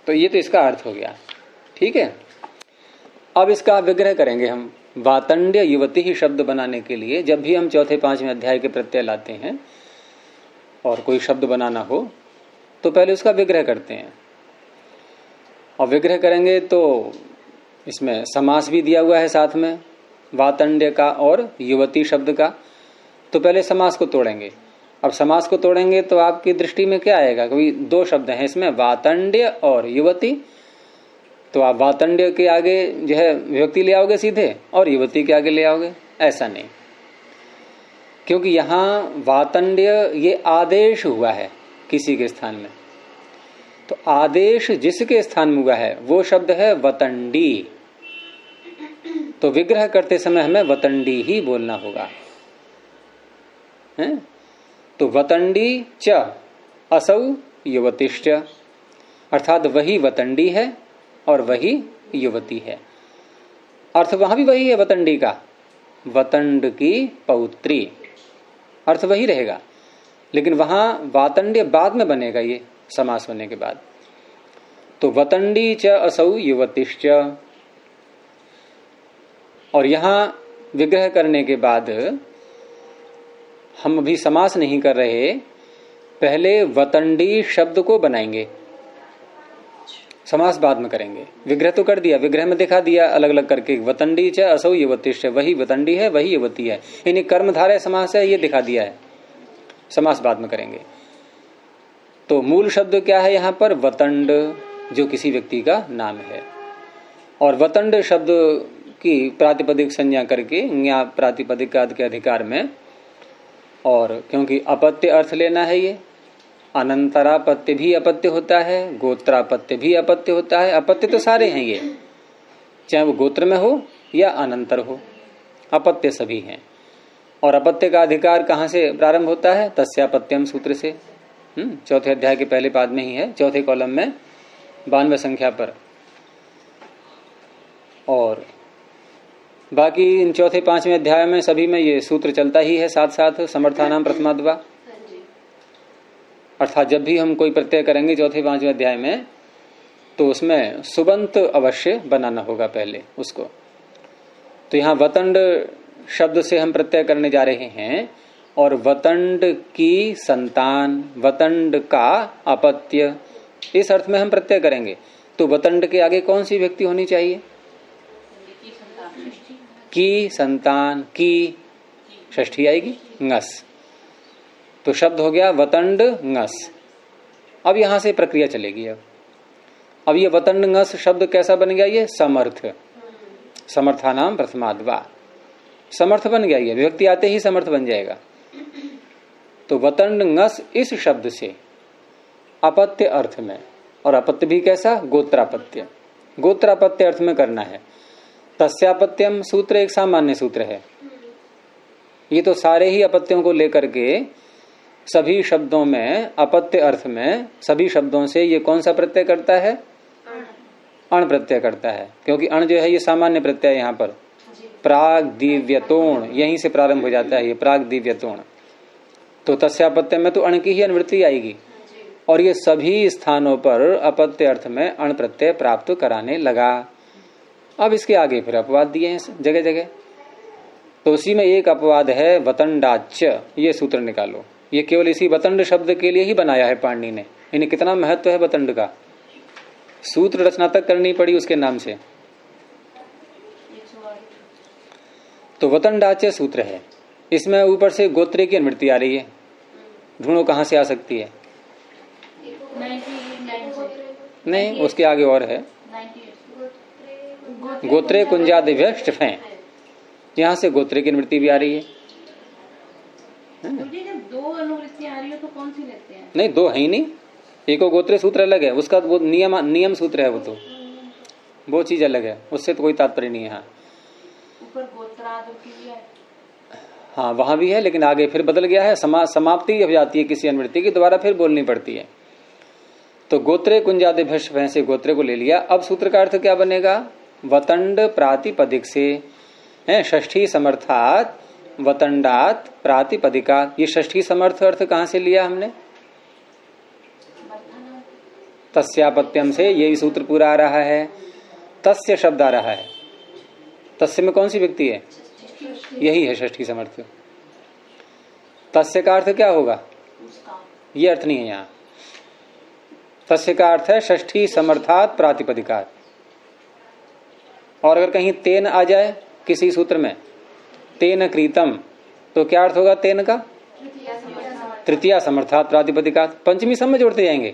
तो ये तो इसका अर्थ हो गया, ठीक है। अब इसका विग्रह करेंगे हम। वातंड्य युवती ही शब्द बनाने के लिए जब भी हम चौथे पांचवें अध्याय के प्रत्यय लाते हैं और कोई शब्द बनाना हो तो पहले उसका विग्रह करते हैं। और विग्रह करेंगे तो इसमें समास भी दिया हुआ है साथ में, वातंड्य का और युवती शब्द का। तो पहले समास को तोड़ेंगे। अब समास को तोड़ेंगे तो आपकी दृष्टि में क्या आएगा? क्योंकि दो शब्द हैं इसमें, वातंड्य और युवती। तो आप वातंड्य के आगे जो है विभक्ति ले आओगे सीधे, और युवती के आगे ले आओगे, ऐसा नहीं। क्योंकि यहाँ वातंड्य ये आदेश हुआ है किसी के स्थान में, तो आदेश जिसके स्थान में हुआ है वो शब्द है वतंडी। तो विग्रह करते समय हमें वतंडी ही बोलना होगा, है? तो वतंडी च असौ युवतिश्च, अर्थात वही वतंडी है और वही युवती है। अर्थ वहां भी वही है वतंडी का, वतंड की पौत्री, अर्थ वही रहेगा। लेकिन वहां वातंड्य बाद में बनेगा, ये समास होने के बाद। तो वतंडी च असौ युवतिश्च। और यहां विग्रह करने के बाद हम अभी समास नहीं कर रहे, पहले वतंडी शब्द को बनाएंगे, समास बाद में करेंगे। विग्रह तो कर दिया, विग्रह में दिखा दिया अलग अलग करके, वतंडी च असौ युवतिश्च, वही वतंडी है वही युवती है, यानी कर्मधारय समास है, ये दिखा दिया है। समास बाद में करेंगे। तो मूल शब्द क्या है यहाँ पर? वतंड, जो किसी व्यक्ति का नाम है। और वतंड शब्द की प्रातिपदिक संज्ञा करके या प्रातिपदिक आदि के अधिकार में, और क्योंकि अपत्य अर्थ लेना है, ये अनंतरापत्य भी अपत्य होता है, गोत्रापत्य भी अपत्य होता है। अपत्य तो सारे हैं ये, चाहे वो गोत्र में हो या अनंतर हो, अपत्य सभी हैं। और अपत्य का अधिकार कहाँ से प्रारंभ होता है? तस्यापत्यम सूत्र से। चौथे अध्याय के पहले पाद में ही है, चौथे कॉलम में 92 संख्या पर। और बाकी इन चौथे पांचवें अध्याय में सभी में ये सूत्र चलता ही है साथ साथ, समर्थानाम प्रथमाद्वा। अर्थात जब भी हम कोई प्रत्यय करेंगे चौथे पांचवें अध्याय में, तो उसमें सुबंत अवश्य बनाना होगा पहले उसको। तो यहाँ वतंड शब्द से हम प्रत्यय करने जा रहे हैं, और वतंड की संतान, वतंड का अपत्य, इस अर्थ में हम प्रत्यय करेंगे। तो वतंड के आगे कौन सी व्यक्ति होनी चाहिए? की संतान, की षष्ठी आएगी, ngस। तो शब्द हो गया वतंड ngस। अब यहां से प्रक्रिया चलेगी। अब ये वतंड ngस शब्द कैसा बन गया? ये समर्थ, समर्थानाम प्रथमाद्वा, समर्थ बन गया। ये विभक्ति आते ही समर्थ बन जाएगा। तो वतंड ngस इस शब्द से अपत्य अर्थ में, और अपत्य भी कैसा? गोत्रापत्य, गोत्रापत्य अर्थ में करना है। तस्यापत्यम सूत्र एक सामान्य सूत्र है। ये तो सारे ही अपत्यों को लेकर के सभी शब्दों में, अपत्य अर्थ में सभी शब्दों से ये कौन सा प्रत्यय करता है? अण प्रत्यय करता है, क्योंकि अण जो है ये सामान्य प्रत्यय, यहाँ पर प्राग दिव्यतोण, यहीं से प्रारंभ हो जाता है ये प्राग दिव्यतोण। तो तस्यापत्य में तो अण की ही अनुवृत्ति आएगी, और ये सभी स्थानों पर अपत्य अर्थ में अण प्रत्यय प्राप्त कराने लगा। अब इसके आगे फिर अपवाद दिए हैं जगह जगह। तो उसी में एक अपवाद है वतंडाच्य। ये सूत्र निकालो, ये केवल इसी वतंड शब्द के लिए ही बनाया है पाणिनि ने। इन्हें कितना महत्व है वतंड का, सूत्र रचना तक करनी पड़ी उसके नाम से। तो वतंडाच्य सूत्र है, इसमें ऊपर से गोत्रे की अनुवृत्ति आ रही है। ढूंढो कहां से आ सकती है? नहीं, उसके आगे और है, गोत्रे कुंजादिभ्य ष्टफे, यहां से गोत्रे की अनुवृत्ति भी आ रही है। जब दो अनुवृत्ति आ रही है तो कौन सी लेते हैं? नहीं, दो है ही नहीं, एको गोत्रे सूत्र अलग है, उसका वो नियम सूत्र है, वो चीज अलग है, उससे तो कोई तात्पर्य नहीं है। यहाँ ऊपर गोत्रादि भी है, हाँ वहां भी है, लेकिन आगे फिर बदल गया है, समाप्ति हो जाती है किसी अनुवृत्ति की, दोबारा फिर बोलनी पड़ती है। तो गोत्रे कुंजादिभ्य ष्टफे से गोत्रे को ले लिया। अब सूत्र का अर्थ क्या बनेगा? वतंड प्रातिपदिक से है, षष्ठी समर्थात वतंडात प्रातिपदिका। ये षष्ठी समर्थ अर्थ कहां से लिया हमने? तस्यापत्यम से, यही सूत्र पूरा आ रहा है। तस्य शब्द आ रहा है, तस्य में कौन सी व्यक्ति है? यही है षष्ठी समर्थ। तस्य का अर्थ क्या होगा? ये अर्थ नहीं है यहाँ। तस्य का अर्थ है षष्ठी समर्थात प्रातिपदिकात। और अगर कहीं तेन आ जाए किसी सूत्र में, तेन क्रीतम, तो क्या अर्थ होगा तेन का? तृतीया समर्थात प्रातिपदिकात। पंचमी सब में जोड़ते जाएंगे।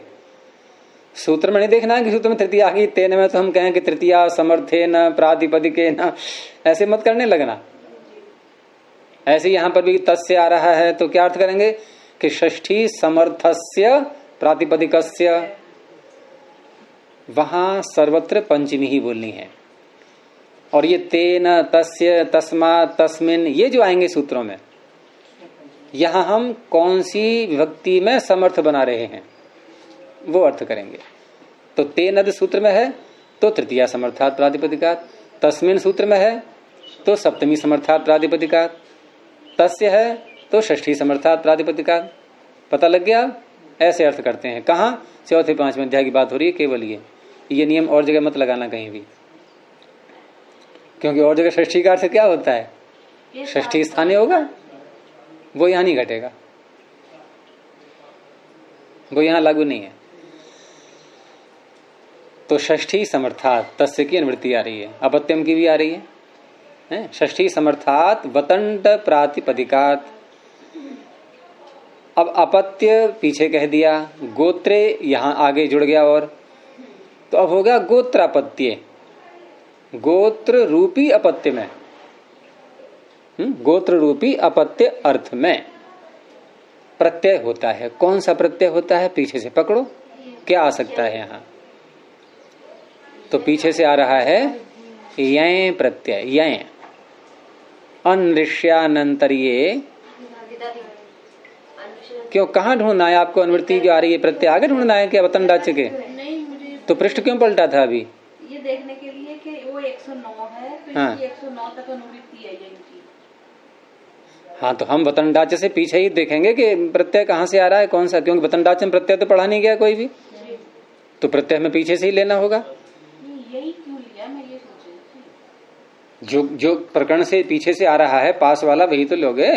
सूत्र में नहीं देखना है कि सूत्र में तृतीया आ गई, तेन में तो हम कहें कि तृतीया समर्थेन प्रातिपदिके न, ऐसे मत करने लगना। ऐसे यहां पर भी तस्य आ रहा है, तो क्या अर्थ करेंगे कि षष्ठी समर्थस्य प्रातिपदिकस्य, वहां सर्वत्र पंचमी ही बोलनी है। और ये तेन, तस्य, तस्मा, तस्मिन, ये जो आएंगे सूत्रों में, यहां हम कौन सी विभक्ति में समर्थ बना रहे हैं वो अर्थ करेंगे। तो तेन सूत्र में है तो तृतीया समर्थात प्रातिपदिकात, तस्मिन सूत्र में है तो सप्तमी समर्थात प्रातिपदिकात, तस्य है तो षष्ठी समर्थात प्रातिपदिकात। पता लग गया? ऐसे अर्थ करते हैं। कहाँ? चौथे पांचवें अध्याय की बात हो रही है केवल। ये नियम और जगह मत लगाना कहीं भी, क्योंकि और जगह षष्ठी का अर्थ क्या होता है? षष्ठी स्थानीय होगा, वो यहां नहीं घटेगा, वो यहां लागू नहीं है। तो षष्ठी समर्थात, तस्य की अनुवृत्ति आ रही है, अपत्यम की भी आ रही है। षष्ठी समर्थात वतंड प्रातिपदिकात। अब अपत्य पीछे कह दिया, गोत्रे यहां आगे जुड़ गया, और तो अब हो गया गोत्रापत्य। गोत्र रूपी अपत्य में, गोत्र रूपी अपत्य अर्थ में प्रत्यय होता है। कौन सा प्रत्यय होता है? पीछे से पकड़ो, क्या आ सकता है यहाँ? तो पीछे से आ रहा है यय प्रत्यय, यय। क्यों, कहाँ ढूंढना है आपको? अनुवृत्ति जो आ रही है प्रत्यय आगे ढूंढना है क्या वतन डाच के? नहीं, मुझे तो पृष्ठ क्यों पलटा था अभी? ये देखने के लिए कि वो 109 है तो हाँ। इसकी 109 तक अनुवृत्ति है इनकी। हाँ, तो हम वतन डाच से पीछे ही देखेंगे कि प्रत्यय कहाँ से आ रहा है, कौन सा, क्योंकि वतन डाच में प्रत्यय तो पढ़ा नहीं गया कोई भी, तो प्रत्यय हमें पीछे से ही लेना होगा। नहीं, यही क्यों लिया, मैं ये सोच रही थी। जो जो प्रकरण से पीछे से आ रहा है पास वाला वही तो लोगे।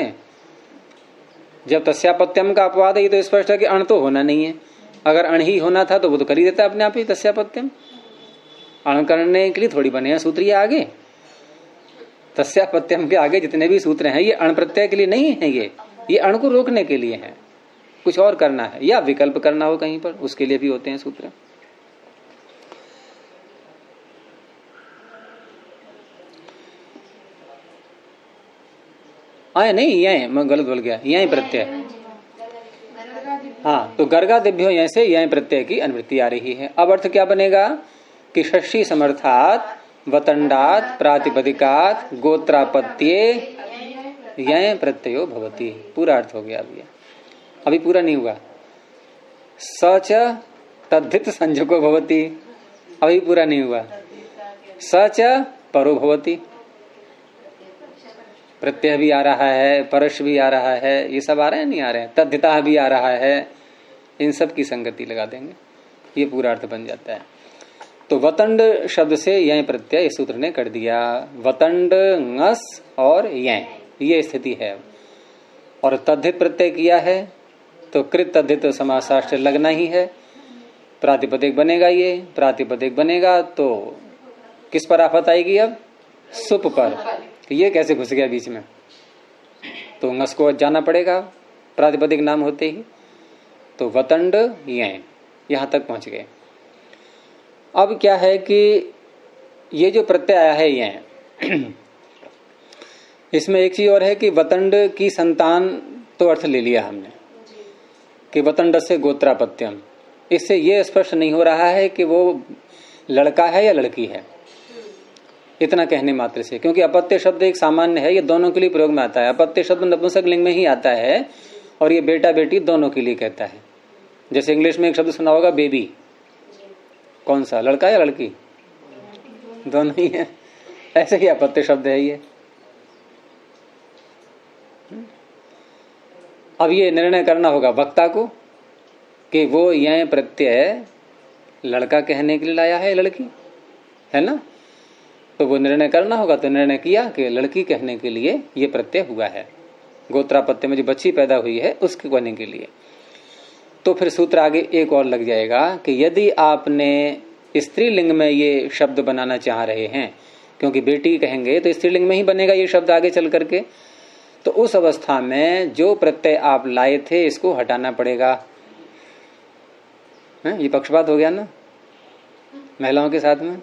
जब तस्यापत्यम का अपवाद है, ये तो स्पष्ट है कि अण तो होना नहीं है। अगर अण ही होना था तो वो तो कर ही देता अपने आप ही तस्यापत्यम। अण करने के लिए थोड़ी बने हैं सूत्र ये आगे। तस्यापत्यम के आगे जितने भी सूत्र हैं ये अण प्रत्यय के लिए नहीं है, ये अण को रोकने के लिए है। कुछ और करना है या विकल्प करना हो कहीं पर, उसके लिए भी होते हैं सूत्र। आए नहीं, यह मैं गलत बोल गया, यह प्रत्यय। हाँ, तो गर्गा दिभ्यो यह से यह प्रत्यय की अनुवृत्ति आ रही है। अब अर्थ क्या बनेगा कि षष्ठी समर्थात वतंडात प्रातिपदिकात गोत्रापत्ये यह प्रत्ययो भवति। पूरा अर्थ हो गया अभी पूरा नहीं हुआ। सच तद्धित संजको भवति, अभी पूरा नहीं हुआ। सच परो भवति, प्रत्यय भी आ रहा है, परश भी आ रहा है, ये सब आ रहे हैं नहीं आ रहे हैं, तद्धिता भी आ रहा है, इन सब की संगति लगा देंगे, ये पूरा अर्थ बन जाता है। तो वतंड शब्द से यह प्रत्यय इस सूत्र ने कर दिया। वतंड ngस और ये स्थिति है। और तद्धित प्रत्यय किया है तो कृत तद्धित समासाष्ट्र लगना ही है। प्रातिपदिक बनेगा, ये प्रातिपदिक बनेगा तो किस पर आफत आएगी? अब सुप पर। ये कैसे घुस गया बीच में? तो ngस को जाना पड़ेगा प्रातिपदिक नाम होते ही। तो वतंड यहां तक पहुंच गए। अब क्या है कि ये जो प्रत्यय आया है यह इसमें एक चीज और है कि वतंड की संतान तो अर्थ ले लिया हमने कि वतंड से गोत्रापत्यम। इससे ये स्पष्ट नहीं हो रहा है कि वो लड़का है या लड़की है, इतना कहने मात्र से, क्योंकि अपत्य शब्द एक सामान्य है, ये दोनों के लिए प्रयोग में आता है। अपत्य शब्द नपुंसक लिंग में ही आता है और ये बेटा बेटी दोनों के लिए कहता है। जैसे इंग्लिश में एक शब्द सुना होगा बेबी, कौन सा, लड़का या लड़की? दोनों ही है। ऐसे ही अपत्य शब्द है ये। अब ये निर्णय करना होगा वक्ता को कि वो यह प्रत्यय लड़का कहने के लिए लाया है, लड़की है ना, तो वो निर्णय करना होगा। तो निर्णय किया कि लड़की कहने के लिए ये प्रत्यय हुआ है, गोत्रापत्य में जो बच्ची पैदा हुई है उसके कहने के लिए। तो फिर सूत्र आगे एक और लग जाएगा कि यदि आपने स्त्रीलिंग में ये शब्द बनाना चाह रहे हैं, क्योंकि बेटी कहेंगे तो स्त्रीलिंग में ही बनेगा ये शब्द आगे चल करके, तो उस अवस्था में जो प्रत्यय आप लाए थे इसको हटाना पड़ेगा। ये पक्षपात हो गया ना महिलाओं के साथ में।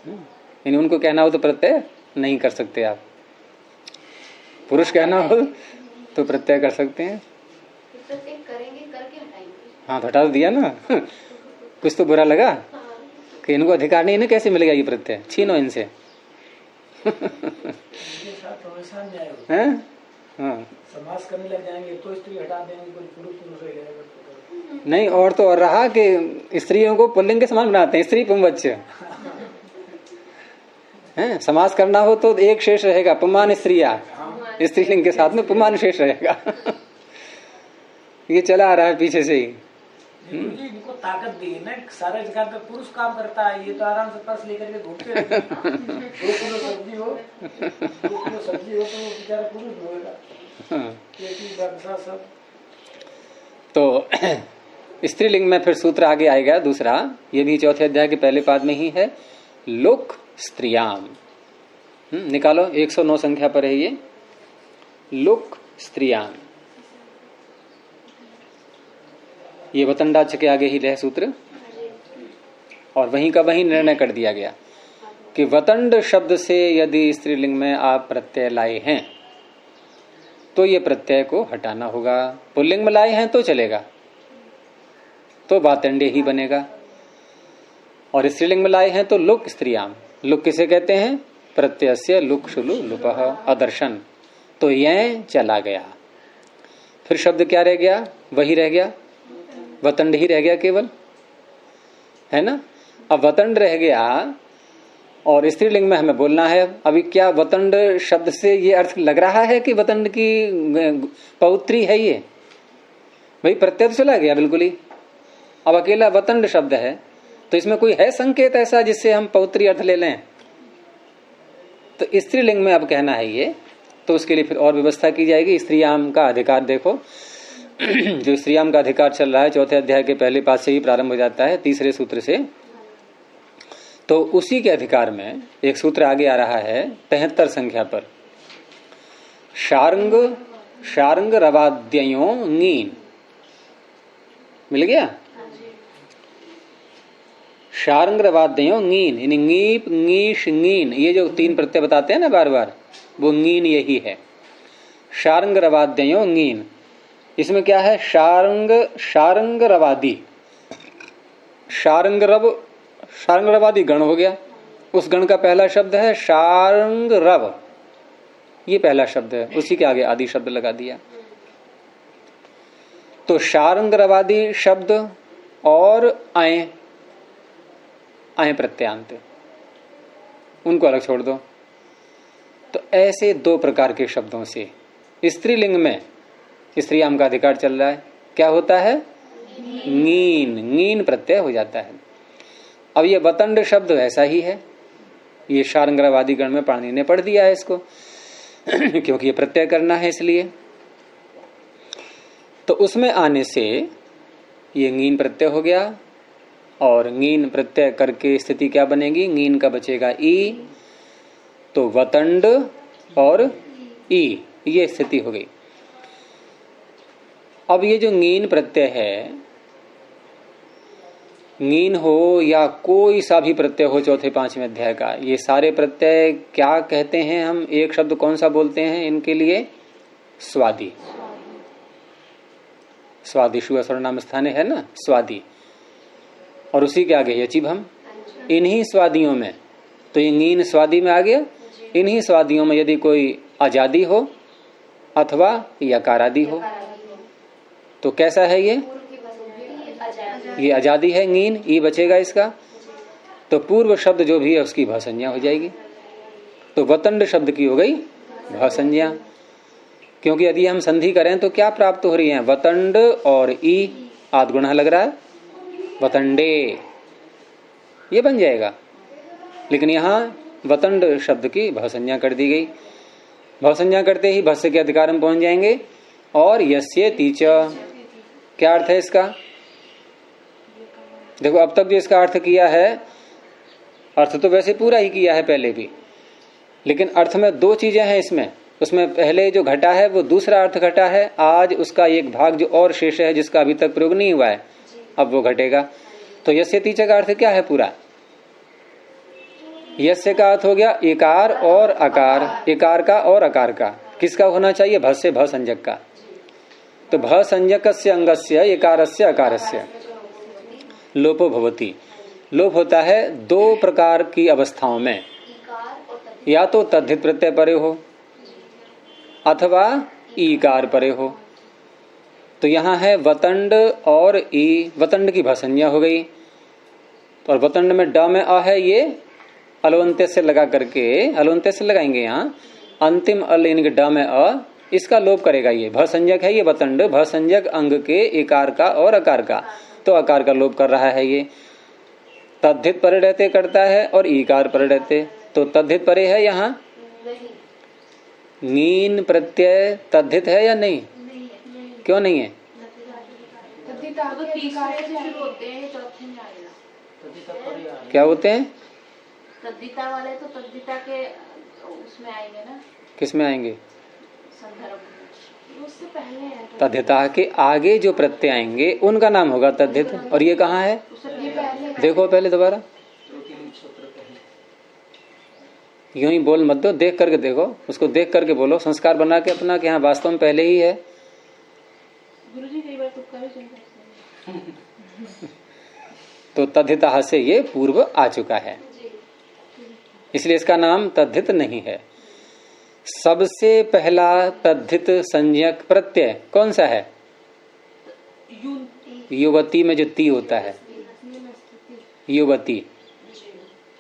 यानी उनको कहना हो तो प्रत्यय नहीं कर सकते आप, पुरुष कहना हो तो प्रत्यय कर सकते हैं। प्रत्यय करेंगे, करके हटाएंगे। हाँ, तो हटा दिया ना। कुछ तो बुरा लगा कि इनको अधिकार नहीं, इन्हें कैसे मिलेगा ये प्रत्यय, छीनो इनसे। इनके साथ हमेशा न्याय होता हैं? है। हाँ, समास करने लग जाएंगे तो स्त्री हटा देंगे, कोई पुरुष पुरुष हो जाएगा। नहीं, और तो और रहा कि स्त्रियों को पुल्लिंग के समान बनाते हैं, स्त्री पुंवच्च हैं। समास करना हो तो एक शेष रहेगा, पुमान स्त्रिया, स्त्रीलिंग के साथ में पुमान शेष रहेगा। ये चला आ रहा है पीछे से ही। इनको ताकत दी है ना, सारे जगह पे पुरुष काम करता है, ये तो आराम से पर्स लेकर के घूमते रहते हैं। 2 किलो सब्जी हो तो वो बेचारा पुरुष होगा। ये चीज व्यवसाय सब। तो स्त्रीलिंग में फिर सूत्र आगे आएगा दूसरा, ये भी चौथे अध्याय के पहले पाद में ही है, लोक स्त्रियाम। निकालो, 109 संख्या पर है ये, लोक स्त्रियाम। ये वतनडाच के आगे ही रहे सूत्र, और वहीं का वहीं निर्णय कर दिया गया कि वतंड शब्द से यदि स्त्रीलिंग में आप प्रत्यय लाए हैं तो ये प्रत्यय को हटाना होगा। पुल्लिंग में लाए हैं तो चलेगा, तो वातंडे ही बनेगा, और स्त्रीलिंग में लाए हैं तो लुक स्त्रियाम। लुक किसे कहते हैं? प्रत्ययस्य लुक शुलु लुपः अदर्शन। तो यह चला गया। फिर शब्द क्या रह गया? वही रह गया, वतंड ही रह गया केवल, है ना। अब वतंड रह गया और स्त्रीलिंग में हमें बोलना है। अभी क्या वतंड शब्द से ये अर्थ लग रहा है कि वतंड की पौत्री है ये? भाई प्रत्यय चला गया बिल्कुल ही। अब अकेला वतंड शब्द है, तो इसमें कोई है संकेत ऐसा जिससे हम पौत्री अर्थ ले लें? तो स्त्रीलिंग में अब कहना है ये, तो उसके लिए फिर और व्यवस्था की जाएगी। स्त्रीयाम का अधिकार देखो, जो स्त्रीयाम का अधिकार चल रहा है चौथे अध्याय के पहले पाद से ही प्रारंभ हो जाता है, तीसरे सूत्र से। तो उसी के अधिकार में एक सूत्र आगे आ रहा है 73 संख्या पर, शार्ंग रवाद्ययों ङीन। मिल गया? शार्ंग रवाद्ययों ङीन, यानी ङीप ङीश ङीन, ये जो 3 प्रत्यय बताते हैं ना बार बार, वो ङीन यही है। शार्ंग रवाद्ययों ङीन, इसमें क्या है? शार्ंग रवादी, शार्ंग रवादी गण हो गया। उस गण का पहला शब्द है शार्ंग रव, ये पहला शब्द है, उसी के आगे आदि शब्द लगा दिया। तो शार्ंग रवादी शब्द और आए प्रत्यांत, उनको अलग छोड़ दो। तो ऐसे 2 प्रकार के शब्दों से स्त्रीलिंग में स्त्रीयाम का अधिकार चल रहा है। क्या होता है? ङीन प्रत्यय हो जाता है। अब ये वतंड शब्द ऐसा ही है, ये शार्ंगरवादी गण में पाणिनि ने पढ़ दिया है इसको क्योंकि ये प्रत्यय करना है इसलिए। तो उसमें आने से ये ङीन प्रत्यय हो गया, और ङीन प्रत्यय करके स्थिति क्या बनेगी? ङीन का बचेगा ई, तो वतंड और ई, ये स्थिति हो गई। अब ये जो ङीन प्रत्यय है, ङीन हो या कोई सा भी प्रत्यय हो चौथे 5वें अध्याय का, ये सारे प्रत्यय क्या कहते हैं? हम एक शब्द कौन सा बोलते हैं इनके लिए? स्वादी। स्वादिशु सर्वनाम स्थाने है ना, स्वादी। और उसी के आगे यचिभम, इन्हीं स्वादियों में, तो ये ङीन स्वादी में आ गया। इन्हीं स्वादियों में यदि कोई आजादी हो अथवा यकारादि हो, तो कैसा है ये? ये आजादी है ङीन, ई बचेगा इसका, तो पूर्व शब्द जो भी है उसकी भासंज्ञा हो जाएगी। तो वतंड शब्द की हो गई भासंज्ञा, क्योंकि यदि हम संधि करें तो क्या प्राप्त हो रही है? वतंड और ई, आद्गुणा लग रहा है, वतंडे, ये बन जाएगा। लेकिन यहाँ वतंड शब्द की भासंज्ञा कर दी गई। भासंज्ञा करते ही भस्य के अधिकार में पहुंच जाएंगे। और यस्य तीच, क्या अर्थ है इसका? देखो अब तक जो इसका अर्थ किया है, अर्थ तो वैसे पूरा ही किया है पहले भी, लेकिन अर्थ में 2 चीजें हैं इसमें। उसमें पहले जो घटा है वो दूसरा अर्थ घटा है, आज उसका एक भाग जो और शेष है जिसका अभी तक प्रयोग नहीं हुआ है, अब वो घटेगा। तो यस्य तीच का अर्थ क्या है पूरा? यस्य का अर्थ हो गया इकार और अकार, इकार का और अकार का। किसका होना चाहिए? भ से भ संज्ञक का। तो भ संज्ञकस्य अंगस्य इकारस्य अकारस्य लोपो भवति। लोप होता है 2 प्रकार की अवस्थाओं में, या तो तद्धित प्रत्यय परे हो अथवा ईकार परे हो। तो यहाँ है वतंड और ई, वतंड की भासंज्ञा हो गई। और वतंड में ड में अ है, ये अलवंत्य से लगा करके, अलवंत्य से लगाएंगे यहाँ, अंतिम अल इनके ड में अ, इसका लोप करेगा। ये भसंज्ञक है, ये वतंड भसंज्ञक अंग के इकार का और अकार का, तो अकार का लोप कर रहा है। ये तद्धित परे रहते करता है और ईकार परे रहते, तो तद्धित परे है। यहाँ ङीन प्रत्यय तद्धित है या नहीं? क्यों नहीं है? क्या होते हैं? तद्धिता वाले तो तद्धिता के उसमें आएंगे ना। किस में आएंगे? संदर्भ उससे पहले है। तद्धिता के आगे जो प्रत्यय आएंगे उनका नाम होगा तद्धित। और ये कहाँ है? देखो पहले दोबारा, यूं ही बोल मत दो, देख करके देखो, उसको देख करके बोलो, संस्कार बना के अपना, कि हाँ वास्तव में पहले ही है। गुरुजी कई बार तुक्का भी चलता है। तो तद्धिता से ये पूर्व आ चुका है, इसलिए इसका नाम तद्धित नहीं है। सबसे पहला तद्धित संज्ञक प्रत्यय कौन सा है? युवती में जो ती होता है, युवती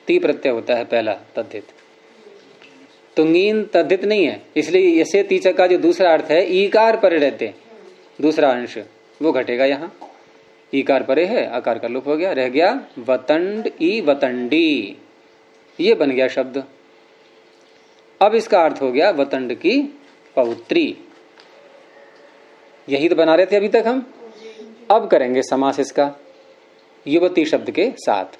ती प्रत्यय होता है पहला तद्धित। तुंगीन तद्धित नहीं है, इसलिए ऐसे तीचक का जो दूसरा अर्थ है ईकार परे रहते, दूसरा अंश वो घटेगा। यहाँ ईकार परे है, आकार का लोप हो गया, रह गया वतंड ई वतंडी, ये बन गया शब्द। अब इसका अर्थ हो गया वतंड की पौत्री। यही तो बना रहे थे अभी तक हम। अब करेंगे समास इसका युवती शब्द के साथ।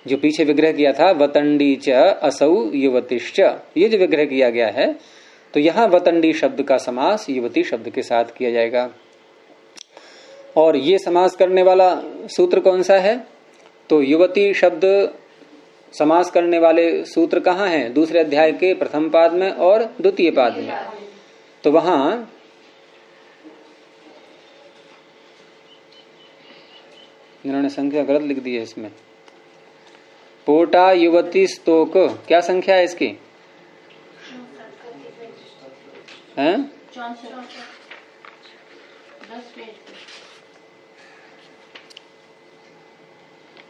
जो पीछे विग्रह किया था वतंडी च असौ युवतिश्च, ये जो विग्रह किया गया है, तो यहां वतंडी शब्द का समास युवती शब्द के साथ किया जाएगा। और ये समास करने वाला सूत्र कौन सा है? तो युवती शब्द समास करने वाले सूत्र कहाँ हैं? दूसरे अध्याय के प्रथम पाद में और द्वितीय पाद में। तो वहां इन्होंने संख्या गलत लिख दी है इसमें। पोटा युवती स्तोक, क्या संख्या है इसकी? हैं? 10 पेज पे।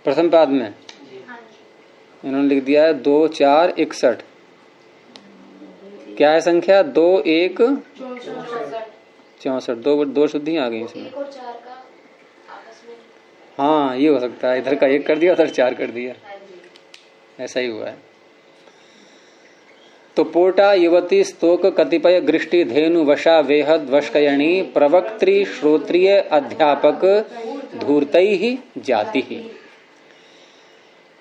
प्रथम पाद में इन्होंने लिख दिया है 2 4 61। क्या है संख्या? 2 1 64। दो शुद्धि आ गई इसमें। 1 और 4 का आपस में। हाँ ये हो सकता है, इधर का 1 कर दिया उधर 4 कर दिया, ऐसा ही हुआ है। तो पोटा युवती स्तोक कतिपय गृष्टि धेनु वशा वेहद वशकयणी प्रवक्त्री श्रोत्रिय अध्यापक धूर्तई ही जाति ही।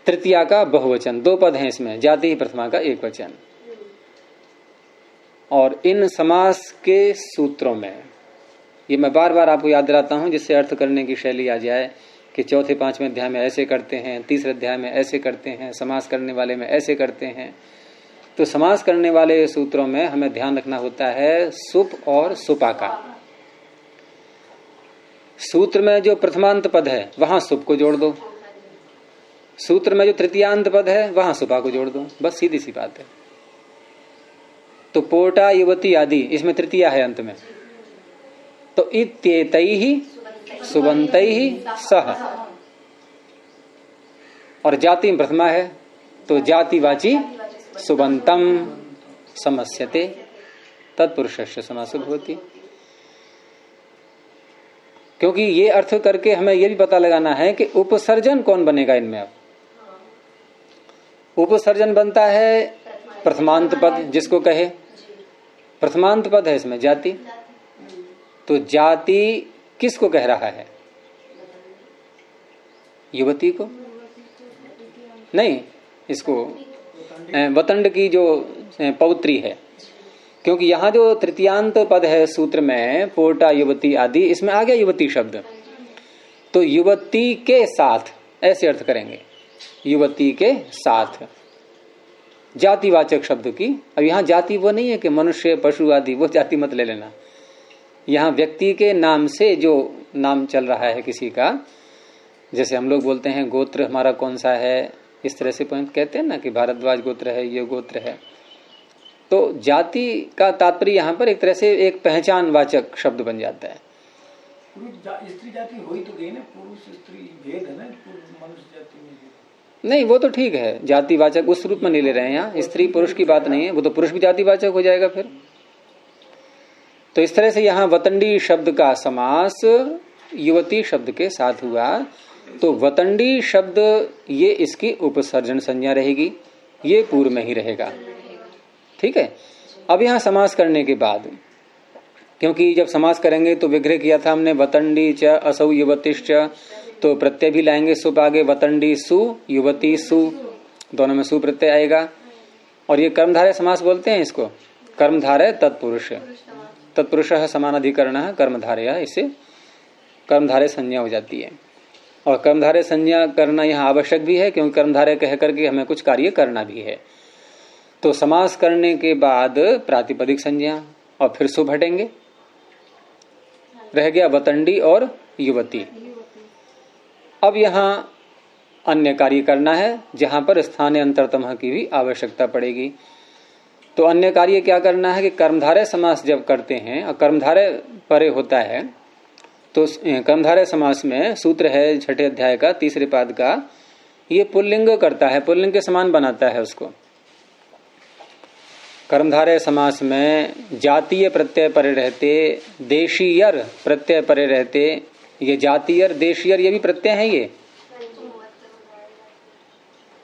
तृतीया का बहुवचन, 2 पद हैं इसमें, जाति ही प्रथमा का एक वचन। और इन समास के सूत्रों में, ये मैं बार बार आपको याद दिलाता हूं जिससे अर्थ करने की शैली आ जाए कि चौथे पांचवें अध्याय में ऐसे करते हैं, तीसरे अध्याय में ऐसे करते हैं, समास करने वाले में ऐसे करते हैं। तो समास करने वाले सूत्रों में हमें ध्यान रखना होता है सुप और सुपा का। सूत्र में जो प्रथमांत पद है वहां सुप को जोड़ दो, सूत्र में जो तृतीयांत पद है वहां सुपा को जोड़ दो, बस सीधी सी बात है। तो पोटा युवती आदि, इसमें तृतीया है अंत में, तो इत्येतई ही सुबंतई ही सह। और जाति में प्रथमा है तो जातिवाची सुबंतम समस्यते तत्पुरुषस्य समासो भवति। क्योंकि ये अर्थ करके हमें यह भी पता लगाना है कि उपसर्जन कौन बनेगा इनमें। अब उपसर्जन बनता है प्रथमांत पद, जिसको कहे प्रथमांत पद है इसमें जाति। तो जाति किसको कह रहा है? युवती को नहीं, इसको वतंड की जो पौत्री है। क्योंकि यहाँ जो तृतीयांत पद है सूत्र में पोटा युवती आदि, इसमें आ गया युवती शब्द, तो युवती के साथ ऐसे अर्थ करेंगे, युवती के साथ जातिवाचक शब्द की। अब यहाँ जाति वो नहीं है कि मनुष्य पशु आदि, वो जाति मत ले लेना। यहाँ व्यक्ति के नाम से जो नाम चल रहा है किसी का, जैसे हम लोग बोलते हैं गोत्र हमारा कौन सा है, इस तरह से कहते हैं ना कि भारद्वाज गोत्र है, ये गोत्र है। तो जाति का तात्पर्य यहाँ पर एक तरह से एक पहचान वाचक शब्द बन जाता है। स्त्री जाति हो ही तो गई ना, पुरुष स्त्री भेद है ना मनुष्य जाति में। नहीं वो तो ठीक है, जातिवाचक उस रूप में नहीं ले रहे हैं यहाँ, स्त्री पुरुष की बात नहीं है, वो तो पुरुष भी जातिवाचक हो जाएगा फिर। तो इस तरह से यहाँ वतंडी शब्द का समास युवती शब्द के साथ हुआ। तो वतंडी शब्द ये इसकी उपसर्जन संज्ञा रहेगी, ये पूर्व में ही रहेगा। ठीक है। अब यहाँ समास करने के बाद, क्योंकि जब समास करेंगे तो विग्रह किया था हमने वतंडी च असौ युवतिश्च, तो प्रत्यय भी लाएंगे सुप आगे, वतंडी सु युवती सु, दोनों में सु प्रत्यय आएगा। और ये कर्मधारय समास बोलते हैं इसको, कर्मधारय तत्पुरुष, तत्पुरुष समानाधिकरण कर्मधारय, इससे कर्मधारय संज्ञा हो जाती है। और कर्मधारय संज्ञा करना यहाँ आवश्यक भी है, क्योंकि कर्मधारय कह करके हमें कुछ कार्य करना भी है। तो समास करने के बाद प्रातिपदिक संज्ञा और फिर सुप हटेंगे, रह गया वतंडी और युवती। अब यहाँ अन्य कार्य करना है जहां पर स्थानीय अंतरतम की भी आवश्यकता पड़ेगी। तो अन्य कार्य क्या करना है कि कर्मधारय समास जब करते हैं और कर्मधारय परे होता है तो कर्मधारय समास में सूत्र है छठे अध्याय का तीसरे पाद का, ये पुल्लिंग करता है, पुल्लिंग के समान बनाता है उसको। कर्मधारय समास में जातीय प्रत्यय परे रहते, देशीयर प्रत्यय परे रहते, ये जातीयर देशीयर ये भी प्रत्यय है। ये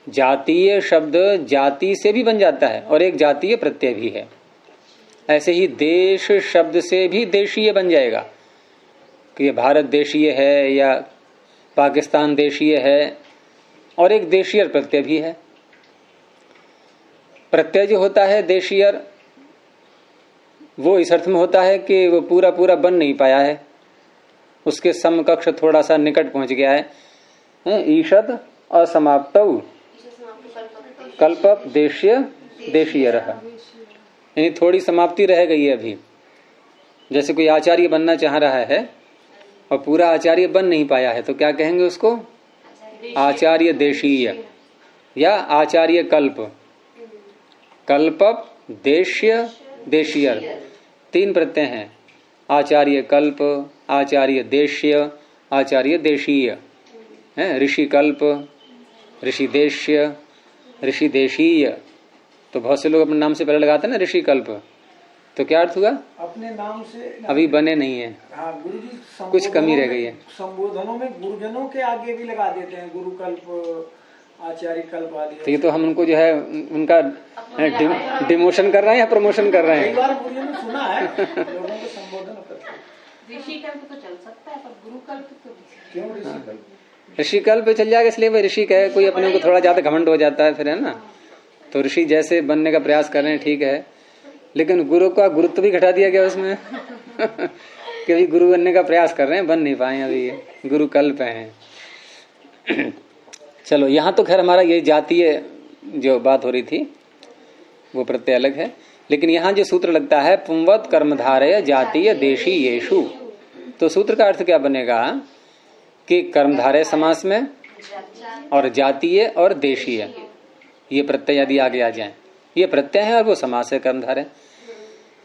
जातीय शब्द जाति से भी बन जाता है और एक जातीय प्रत्यय भी है। ऐसे ही देश शब्द से भी देशीय बन जाएगा कि ये भारत देशीय है या पाकिस्तान देशीय है, और एक देशीयर प्रत्यय भी है। प्रत्यय जो होता है देशीयर वो इस अर्थ में होता है कि वो पूरा पूरा बन नहीं पाया है, उसके समकक्ष थोड़ा सा निकट पहुंच गया है। ईषद असमाप्तौ कल्पप देशीय देशीय रहा, यानी थोड़ी समाप्ति रह गई है अभी। जैसे कोई आचार्य बनना चाह रहा है और पूरा आचार्य बन नहीं पाया है तो क्या कहेंगे उसको? आचार्य देशीय या आचार्य कल्प। कल्पप देशीय देशीय तीन प्रत्यय हैं, आचार्य कल्प, आचार्य देशीय, आचार्य देशीय है। ऋषि कल्प, ऋषि देशीय, ऋषि देशीय। तो बहुत से लोग अपने नाम से पहले लगाते हैं ना ऋषि कल्प, तो क्या अर्थ हुआ? अपने नाम से अभी बने नहीं है। हाँ गुरुजी, कुछ कमी रह गई है। संबोधनों में गुरुजनों के आगे भी लगा देते हैं, गुरु कल्प, आचार्य कल्प आदि। तो ये तो हम उनको जो है उनका डिमोशन कर रहे हैं या प्रमोशन कर रहे कई हैं? बार गुरुजनों ने सुना है लोगों को संबोधन करते हैं। ऋषि कल्प तो चल सकता है पर गुरु कल्प तो क्यों ऋषि कल्प? ऋषि कल्प चल जाएगा, इसलिए भाई ऋषि कहे, कोई अपने को थोड़ा ज्यादा घमंड हो जाता है फिर, है ना। तो ऋषि जैसे बनने का प्रयास कर रहे हैं ठीक है, लेकिन गुरु का गुरुत्व भी घटा दिया गया उसमें कि अभी गुरु बनने का प्रयास कर रहे हैं, बन नहीं पाए अभी, ये गुरु कल्प हैं। चलो यहाँ तो खैर हमारा ये जातीय जो बात हो रही थी वो प्रत्यय अलग है, लेकिन यहाँ जो सूत्र लगता है पुंवत कर्मधारय जातीय देशी येषु, तो सूत्र का अर्थ क्या बनेगा कि कर्मधारय समास में और जातीय और देशीय ये प्रत्यय यदि आगे आ जाए, ये प्रत्यय है और वो समास है कर्मधारय।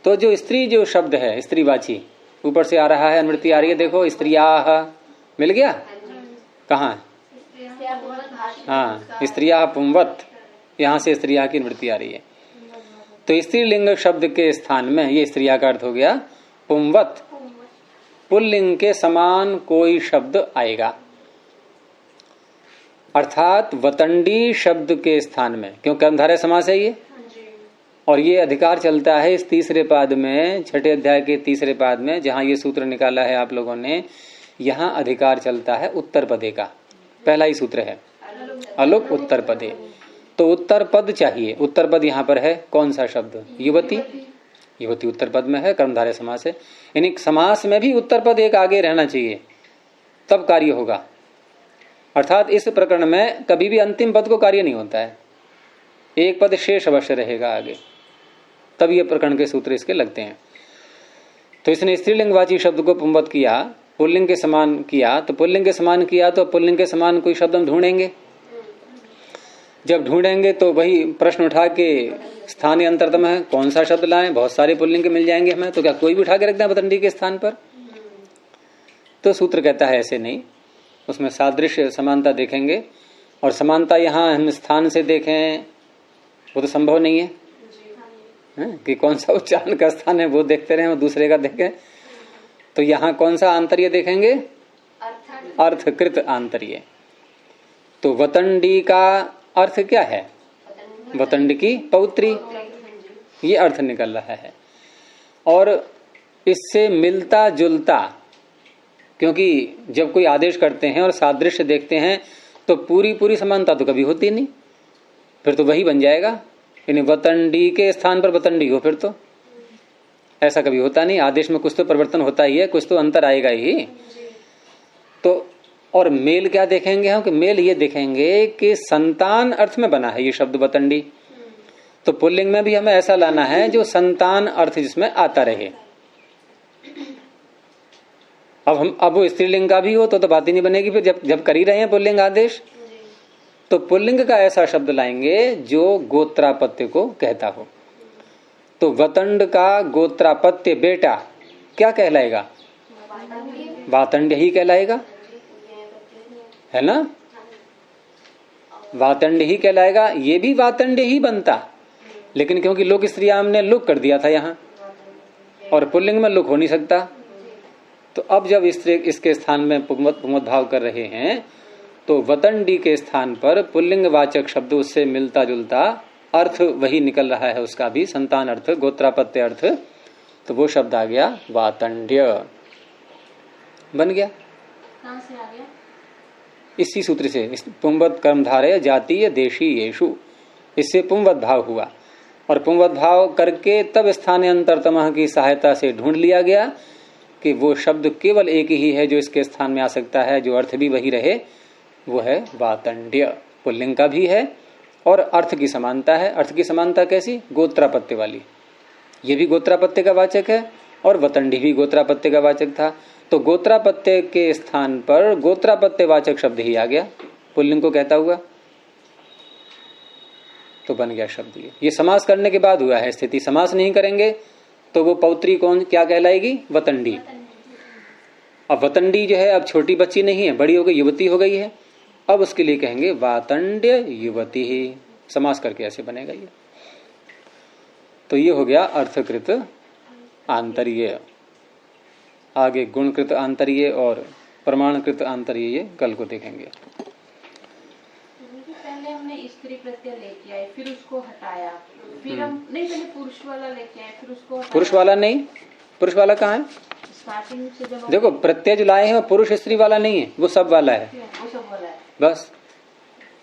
तो जो स्त्री जो शब्द है स्त्रीवाची ऊपर से आ रहा है, अनुवृत्ति आ रही है, देखो स्त्रियाः मिल गया कहाँ? हाँ, स्त्रियाः पुंवत, यहाँ से स्त्रियाः की अनुवृत्ति आ रही है। तो स्त्रीलिंग शब्द के स्थान में ये स्त्रिया का अर्थ हो गया पुंवत, पुल्लिंग के समान कोई शब्द आएगा, अर्थात वतंडी शब्द के स्थान में, क्यों कर्मधारय समास है ये, और ये अधिकार चलता है इस तीसरे पाद में, छठे अध्याय के तीसरे पाद में जहां ये सूत्र निकाला है आप लोगों ने, यहाँ अधिकार चलता है उत्तर पदे का। पहला ही सूत्र है अलुक उत्तर पदे, तो उत्तर पद चाहिए। उत्तर पद यहाँ पर है कौन सा शब्द? युवती। युवती उत्तर पद में है, कर्मधारय समास है, यानी समास में भी उत्तर पद एक आगे रहना चाहिए तब कार्य होगा। अर्थात इस प्रकरण में कभी भी अंतिम पद को कार्य नहीं होता है, एक पद शेष अवश्य रहेगा आगे, तब ये प्रकरण के सूत्र इसके लगते हैं। तो इसने स्त्रीलिंगवाची शब्द को पुंवत किया, पुल्लिंग के समान किया, तो पुल्लिंग के समान किया तो पुल्लिंग के समान कोई शब्द हम ढूंढेंगे। जब ढूंढेंगे तो वही प्रश्न उठा के स्थानीय अंतरतम है कौन सा शब्द लाएं, बहुत सारे पुल्लिंग के मिल जाएंगे हमें, तो क्या कोई भी उठा के रख दें वतंडी के स्थान पर? तो सूत्र कहता है ऐसे नहीं, उसमें सादृश्य समानता देखेंगे, और समानता यहाँ हम स्थान से देखें वो तो संभव नहीं है, कि कौन सा उच्चारण का स्थान है वो देखते रहे और दूसरे का देखें। तो यहाँ कौन सा आंतर्य देखेंगे? अर्थकृत आंतर्य। तो वतंडी का अर्थ क्या है? वतंड की पौत्री, ये अर्थ निकल रहा है। और इससे मिलता जुलता, क्योंकि जब कोई आदेश करते हैं और सादृश्य देखते हैं तो पूरी पूरी समानता तो कभी होती नहीं, फिर तो वही बन जाएगा, यानी वतंडी के स्थान पर वतंडी हो, फिर तो ऐसा कभी होता नहीं। आदेश में कुछ तो परिवर्तन होता ही है, कुछ तो अंतर आएगा ही। तो और मेल क्या देखेंगे हम? कि मेल ये देखेंगे कि संतान अर्थ में बना है ये शब्द वतंडी, तो पुल्लिंग में भी हमें ऐसा लाना है जो संतान अर्थ जिसमें आता रहे। अब वो स्त्रीलिंग का भी हो तो बात ही नहीं बनेगी फिर, जब कर ही रहे हैं पुल्लिंग आदेश, तो पुल्लिंग का ऐसा शब्द लाएंगे जो गोत्रापत्य को कहता हो। तो वतंड का गोत्रापत्य बेटा क्या कहलाएगा? वातंड्य ही कहलाएगा, है ना? वातंड ही कहलाएगा। ये भी वातंड्य ही बनता, लेकिन क्योंकि लोक स्त्रियां हमने लुक कर दिया था यहाँ, और पुल्लिंग में लुक हो नहीं सकता, तो अब जब इसके स्थान में पुंगवत भाव कर रहे हैं तो वतंडी के स्थान पर पुल्लिंग वाचक शब्द उससे मिलता जुलता अर्थ वही निकल रहा है, उसका भी संतान अर्थ, गोत्रापत्य अर्थ, तो वो शब्द आ गया वातंड्य, बन गया। कहाँ से आ गया? इसी सूत्र से, पुंवत कर्मधारय जातीय देशी येषु, इससे पुंवत भाव हुआ, और पुंवत भाव करके तब स्थानांतरतमः की सहायता से ढूंढ लिया गया कि वो शब्द केवल एक ही है जो इसके स्थान में आ सकता है, जो अर्थ भी वही रहे, वो है वातंड्य। पुल्लिंग का भी है और अर्थ की समानता है। अर्थ की समानता कैसी? गोत्रापत्य वाली। ये भी गोत्रापत्य का वाचक है और वतंडी भी गोत्रापत्य का वाचक था, तो गोत्रापत्य के स्थान पर गोत्रापत्य वाचक शब्द ही आ गया पुल्लिंग को कहता हुआ, तो बन गया शब्द। ये समास करने के बाद हुआ है स्थिति। समास नहीं करेंगे तो वो पौत्री कौन क्या कहलाएगी? वतंडी। अब वतंडी जो है अब छोटी बच्ची नहीं है, बड़ी हो गई, युवती हो गई है, अब उसके लिए कहेंगे वातंड्य युवती ही, समास करके ऐसे बनेगा ये। तो ये हो गया अर्थकृत आंतर्य। आगे गुणकृत आंतर्य और प्रमाणकृत आंतर्य ये कल को देखेंगे। पहले हमने स्त्री प्रत्यय लेके आए, फिर उसको हटाया, फिर हम नहीं, पहले पुरुष वाला लेके आए, फिर उसको हटाया। पुरुष वाला नहीं, पुरुष वाला कहाँ है? स्टार्टिंग से जब देखो प्रत्यय जो लाए हैं वो पुरुष स्त्री वाला नहीं है, वो सब वाला है, वो सब वाला है। बस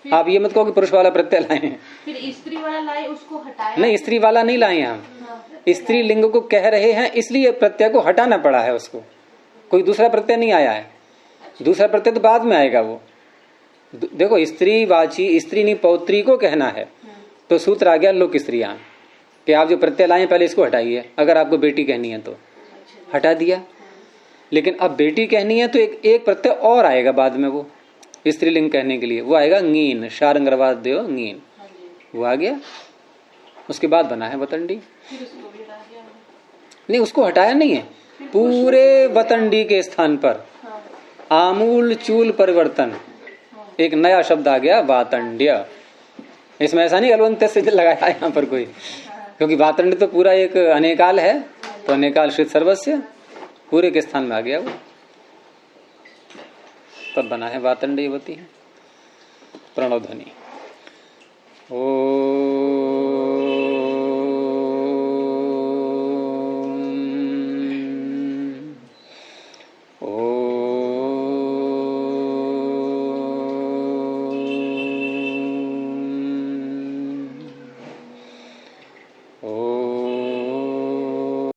आप ये मत कहो कि पुरुष वाला प्रत्यय लाए हैं। फिर स्त्री वाला लाए, उसको हटाया। नहीं, स्त्री वाला नहीं लाए हैं हम, हाँ, स्त्री लिंग को कह रहे हैं, इसलिए प्रत्यय को हटाना पड़ा है उसको। कोई दूसरा प्रत्यय नहीं आया है, दूसरा प्रत्यय तो बाद में आएगा। वो देखो स्त्री वाची, स्त्री नहीं पौत्री को कहना है, तो सूत्र आ गया लोक स्त्रियां, कि आप जो प्रत्यय लाए पहले इसको हटाइए। अगर आपको बेटी कहनी है तो हटा दिया, लेकिन अब बेटी कहनी है तो एक प्रत्यय और आएगा बाद में, वो स्त्रीलिंग कहने के लिए वो आएगा ङीन, शारंगरवाद देव ङीन, वो आ गया। उसके बाद बना है वतंडी। फिर उसको भी हटा दिया। नहीं, उसको हटाया नहीं है, पूरे वतंडी के स्थान पर आमूल चूल परिवर्तन, एक नया शब्द आ गया वातंड्य। इसमें ऐसा नहीं अलवंत से लगाया यहाँ पर कोई, क्योंकि वातंड्य तो पूरा एक अनेकाल है, तो अनेकाल श्रित सर्वस्य पूरे के स्थान में आ गया वो, तब बना है वातंड्यवती। प्रणव ध्वनि। ओ